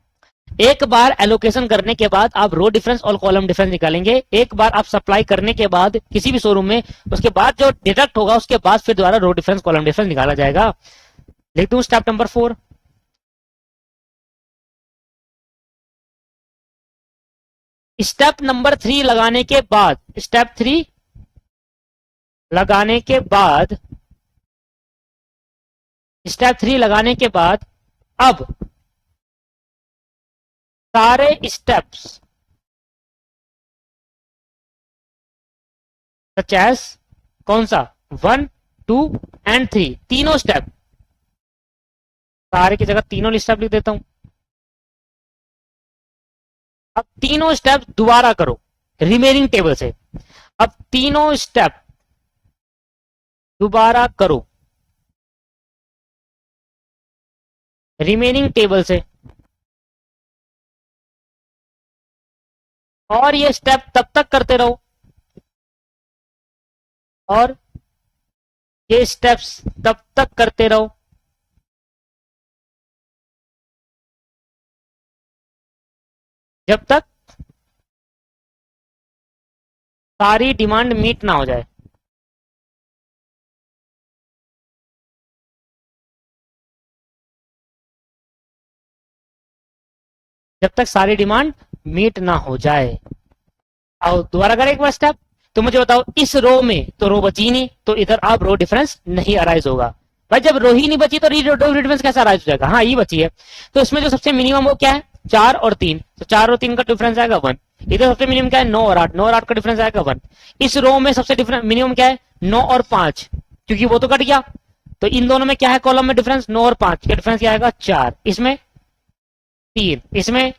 Speaker 1: एक बार एलोकेशन करने के बाद आप रो डिफरेंस और कॉलम डिफरेंस निकालेंगे, एक बार आप सप्लाई करने के बाद किसी भी शोरूम में, उसके बाद जो डिडक्ट होगा उसके बाद फिर दोबारा रो डिफरेंस कॉलम डिफरेंस निकाला जाएगा। लिख दूं स्टेप नंबर 4। स्टेप नंबर 3 लगाने के बाद, स्टेप 3 लगाने के बाद, स्टेप 3 लगाने के बाद अब सारे स्टेप्स सच एज कौन सा, 1 2 एंड 3, तीनों स्टेप, सारे की जगह तीनों स्टेप लिख देता हूं। अब तीनों स्टेप दोबारा करो रिमेनिंग टेबल से। अब तीनों स्टेप दोबारा करो। रिमेनिंग टेबल से, और ये स्टेप तब तक करते रहो, और ये स्टेप्स तब तक करते रहो जब तक सारी डिमांड मीट ना हो जाए। जब तक सारी डिमांड मीट ना हो जाए। आओ दोबारा करें एक बार स्टेप। तो मुझे बताओ इस रो में तो रो बची नहीं, तो इधर अब रो डिफरेंस नहीं अराइज होगा। भाई जब रो ही नहीं बची तो रो डिफरेंस कैसे अराइज हो जाएगा? हाँ ये बची है, तो इसमें जो सबसे मिनिमम वो क्या है? 4 और 3, तो 4 और 3 का डिफरेंस आएगा 1। इधर सबसे मिनिमम क्या है? 9 और 8, 9 और 8 का डिफरेंस आएगा 1। इस रो में सबसे डिफरेंस मिनिमम क्या है? 9 और 5, क्योंकि वो तो कट गया। तो इन दोनों में क्या है कॉलम में डिफरेंस? 9 और 5 का डिफरेंस क्या आएगा? 4, इसमें 3, इसमें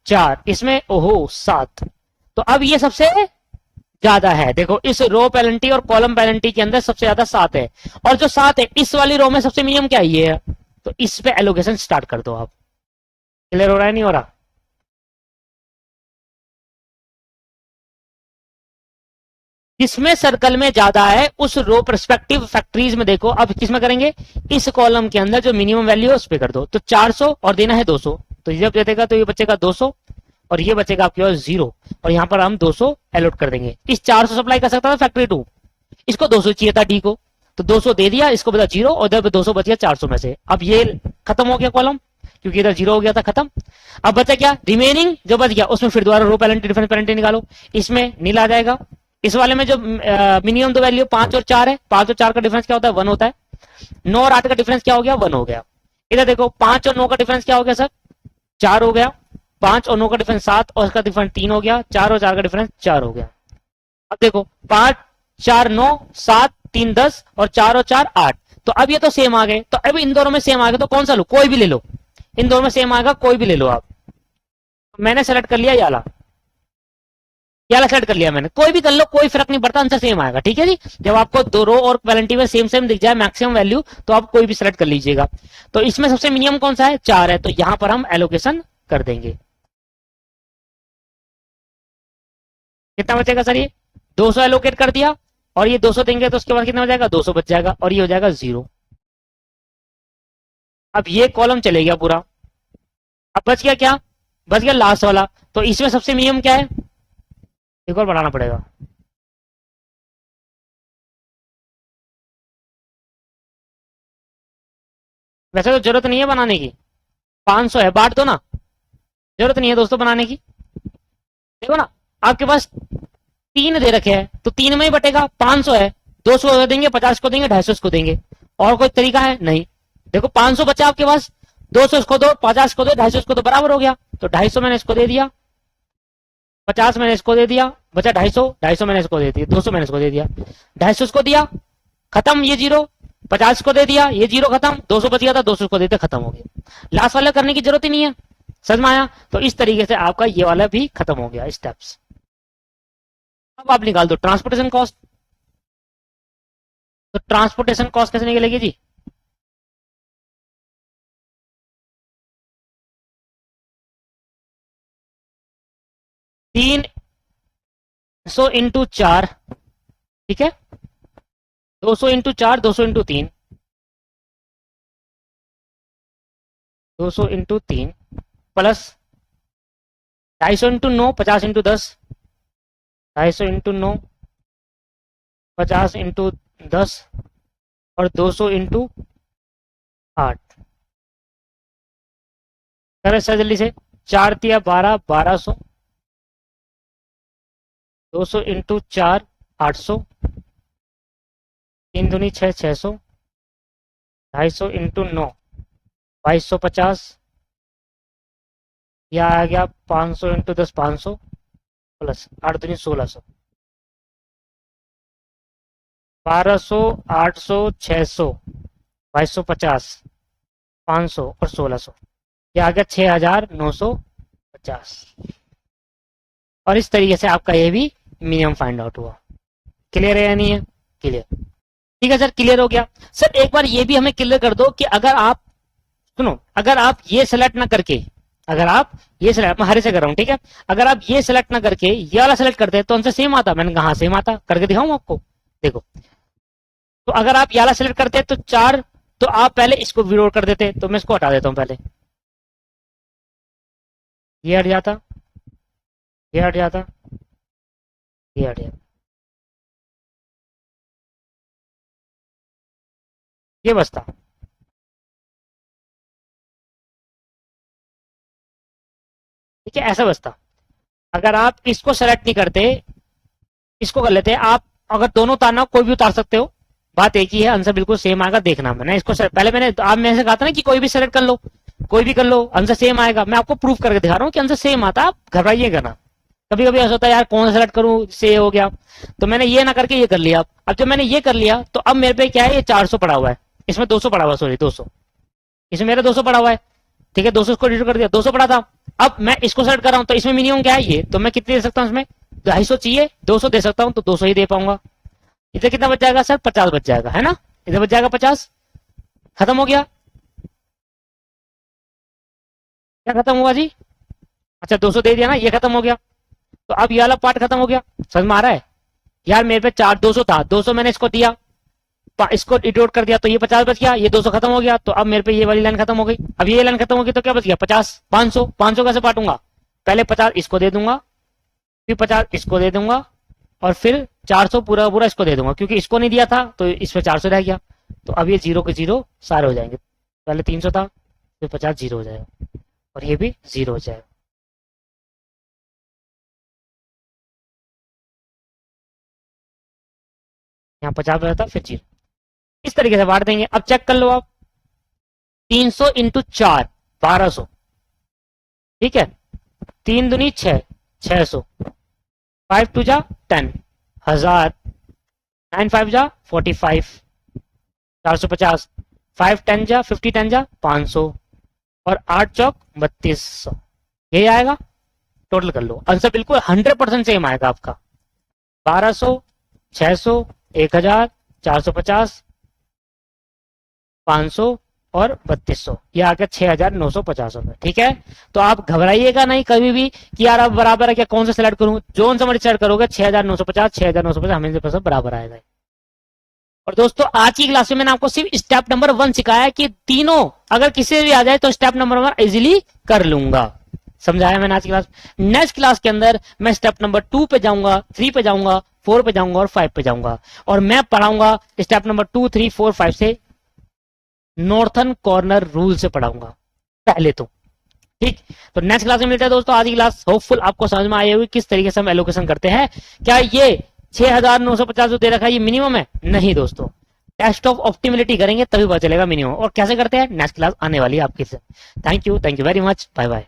Speaker 1: 4, इसमें ओहो 7। तो अब ये सबसे ज्यादा है। देखो इस रो पेनल्टी और कॉलम पेनल्टी के अंदर सबसे ज्यादा 7 है, और जो 7 है इस वाली रो में सबसे मिनिमम क्या है? ये है। तो इस पे एलोकेशन स्टार्ट कर दो आप। क्लियर हो रहा है नहीं हो रहा? जिसमें सर्कल में ज्यादा है उस रो परस्पेक्टिव फैक्टरीज में देखो। अब किसमें करेंगे? इस कॉलम के अंदर जो मिनिमम वैल्यू है उस पर कर दो। तो 400 और देना है 200, तो जब देगा तो ये बचेगा 200 और ये बचेगा आपके पास 0, और यहां पर हम 200 अलॉट कर देंगे। इस 400 सप्लाई कर सकता था फैक्ट्री 2, इसको 200 चाहिए था डी को, तो 200 दे दिया, इसको बता 0 और इधर 200 बच गया 400 में से। अब ये खत्म हो गया कॉलम, क्योंकि इधर 0 हो गया था, खत्म। अब बचा क्या? रिमेनिंग जो बच गया उसमें फिर दोबारा रो पेनल्टी डिफरेंस पेनल्टी निकालो। इसमें नील आ जाएगा। इस वाले में जो मिनिमम दो वैल्यू 5 और 4 है, 5 और 4 का डिफरेंस क्या होता है? 1 होता है। 9 और 8 का डिफरेंस क्या हो गया? 1 हो गया। इधर देखो 5 और 9 का डिफरेंस क्या हो गया सर? 4 हो गया। 5 और 9 का डिफरेंस 7 और इसका डिफरेंस 3 हो गया। 4 और 4 का डिफरेंस 4 हो गया। अब देखो 5 4 9 7 3 10 और 4 और 4 8, तो अब ये तो सेम आ गए। तो अब इन दोनों में सेम आ गए तो कौन सा लो? कोई भी ले लो। इन दोनों में सेम आएगा, कोई भी ले लो आप। मैंने सेलेक्ट कर लिया याला, याला सेलेक्ट कर लिया मैंने। कोई भी कर लो, कोई फर्क नहीं पड़ता, आंसर सेम आएगा। ठीक है जी। जब आपको दो रो और वैलेंटी में सेम सेम दिख जाए मैक्सिमम वैल्यू, तो आप कोई भी सेलेक्ट कर लीजिएगा। तो इसमें सबसे मिनिमम कौन सा है? 4 है, तो यहां पर हम एलोकेशन कर देंगे। कितना बचेगा सर? ये 200 एलोकेट कर दिया, और ये 200 देंगे तो उसके बाद कितना हो जाएगा? 200 बच जाएगा, और ये हो जाएगा 0। अब ये कॉलम चले गया पूरा। अब बच गया क्या? बच गया लास्ट वाला। तो इसमें सबसे मिनिमम क्या है? एक और बढ़ाना पड़ेगा। वैसे तो जरूरत नहीं है बनाने की, 500 है, बांट दो ना, जरूरत नहीं है दोस्तों बनाने की। देखो ना, आपके पास 3 दे रखे हैं तो 3 में ही बटेगा। 500 है, 200 देंगे, 50 को देंगे, 250 को देंगे, और कोई तरीका है? नहीं। देखो 500 बचा आपके पास, 200 इसको दो, 50 को दो, 250 इसको दो, बराबर हो गया। तो 250 मैंने इसको दे दिया, 50 मैंने इसको दे दिया, बचा 250, 250 मैंने इसको दे दिया, 200 मैंने इसको दे दिया, 250 इसको दिया, खत्म, ये 0। 50 को दे दिया, ये 0 खत्म, 200 बच गया था, 200 को देते, खत्म हो गया। लास्ट वाला करने की जरूरत ही नहीं है। समझ में आया? तो इस तरीके से आपका ये वाला भी खत्म हो गया स्टेप्स। अब आप निकाल दो ट्रांसपोर्टेशन कॉस्ट। तो ट्रांसपोर्टेशन कॉस्ट कैसे निकलेगी जी? तीन 100 इंटू 4, ठीक है, 200 into 4, 200 into 3, 200 into 3 plus 250 into 9, 50 into 10, 250 into 9, 50 into 10 और 200 इंटू 8। करें सर जल्दी से। 4 तिया 12, 1200, 200 इंटू 4, 800, 3 दूनी 6, 600, 250 इंटू 9, 2250, यह आ गया 500 इंटू 10, 500 प्लस 8 दूनी 1600, 1200, 800, 600, 2250, 500 और 1600, यह आ गया 6950। और इस तरीके से आपका ये भी मिनिमम फाइंड आउट हुआ। क्लियर है या नहीं है? क्लियर। ठीक है सर, क्लियर हो गया। सर एक बार ये भी हमें क्लियर कर दो कि अगर आप सुनो, अगर आप ये सेलेक्ट ना करके, अगर आप ये सेलेक्ट, मैं हरे से कर रहा हूं, ठीक है, अगर आप ये सेलेक्ट ना करके ये वाला सेलेक्ट करते तो आंसर सेम आता। मैंने कहा सेम आता, करके दिखाऊं आपको, देखो। तो अगर आप ये वाला सेलेक्ट करते तो 4, तो आप पहले इसको विरोध कर देते, तो मैं इसको हटा देता हूं पहले, ये हट जाता, ये हट जाता, ये हट जाता, ये बचता। ठीक है, ऐसा बचता। अगर आप इसको सेलेक्ट नहीं करते, इसको कर लेते, आप अगर दोनों उतारना कोई भी उतार सकते हो, बात एक ही है, आंसर बिल्कुल सेम आएगा। देखना, मैंने इसको पहले मैंने आप मेरे से कहा था ना कि कोई भी सेलेक्ट कर लो, कोई भी कर लो, आंसर सेम आएगा। मैं आपको प्रूफ करके दिखा रहा हूँ कि आंसर सेम आता, आप घबराइएगा ना। कभी कभी ऐसा होता है यार कौन सा सेलेक्ट करूं, से हो गया, तो मैंने ये ना करके ये कर लिया। अब जब मैंने ये कर लिया तो अब मेरे पे क्या है, ये 400 पड़ा हुआ है, इसमें 200 पड़ा हुआ है, सॉरी 200, इसमें मेरा 200 पड़ा हुआ है। ठीक है, 200 इसको डिलीट कर दिया, 200 पड़ा था। अब मैं इसको सेलेक्ट कर रहा हूं तो इसमें मिनिमम क्या है ये, तो मैं कितने दे सकता हूँ इसमें, 250 चाहिए, 200 दे सकता हूँ, तो 200 ही दे पाऊंगा। इधर कितना बच जाएगा सर, 50 बच जाएगा, है ना, इधर बच जाएगा 50, खत्म हो गया। क्या खत्म हुआ जी, अच्छा 200 दे दिया ना, ये खत्म हो गया। तो अब ये वाला पार्ट खत्म हो गया, समझ में आ रहा है यार। मेरे पे 200 था, 200 मैंने इसको दिया, इसको डिडोट कर दिया, तो ये 50 बच गया, ये 200 खत्म हो गया। तो अब मेरे पे ये वाली लाइन खत्म हो गई। अब ये लाइन खत्म हो गई तो क्या बच गया, 50, 500, 500 कैसे बांटूंगा, पहले 50 इसको दे दूंगा, फिर 50 इसको दे दूंगा, और फिर 400 पूरा पूरा इसको दे दूंगा, क्योंकि इसको नहीं दिया था तो इसमें 400 रह गया। तो अब ये 0 के 0 सारे हो जाएंगे, पहले 300 था, फिर 50 0 हो जाएगा, और ये भी 0 हो जाएगा। यहाँ 50 रहता, फिर 0, इस तरीके से बांट देंगे। अब चेक कर लो आप, 300 इंटू 4 1200, ठीक है, 3 दूनी 6, 600, 5 टू जा 10, 1000, 9 5 जा 45, 450, 5 10 जा 50, 10 जा 500, और 8 चौक 3200, यही आएगा। टोटल कर लो, आंसर बिल्कुल 100% सेम आएगा आपका, 1200, 600, 1000, 450, 500 और 3200, ये आ गया 6950 रुपए। ठीक है, तो आप घबराइएगा नहीं कभी भी कि यार अब बराबर है क्या, कौन सा सिलेक्ट करूं, जोन समझ सेलेक्ट करोगे 6950, 6950 हमें बराबर आएगा। और दोस्तों आज की क्लास में मैंने आपको सिर्फ स्टेप नंबर 1 सिखाया कि तीनों अगर किसी भी आ जाए तो स्टेप नंबर 1 इजीली कर लूंगा, समझाया मैंने आज की क्लास। नेक्स्ट क्लास के अंदर मैं स्टेप नंबर 2 पे जाऊंगा, 3 पे जाऊंगा, 4 पे जाऊंगा और 5 पे जाऊंगा, और मैं पढ़ाऊंगा स्टेप नंबर 2, 3, 4, 5 से नॉर्थन कॉर्नर रूल से पढ़ाऊंगा पहले तो। ठीक, तो नेक्स्ट क्लास में मिलते हैं दोस्तों। आज की क्लास होपफुल आपको समझ में आई होगी किस तरीके से हम एलोकेशन करते हैं। क्या ये 6950 जो दे रखा है ये मिनिमम है? नहीं दोस्तों, टेस्ट ऑफ ऑप्टिमिलिटी करेंगे तभी पता चलेगा मिनिमम, और कैसे करते हैं नेक्स्ट क्लास आने वाली है आपकी से। Thank you very much, bye bye.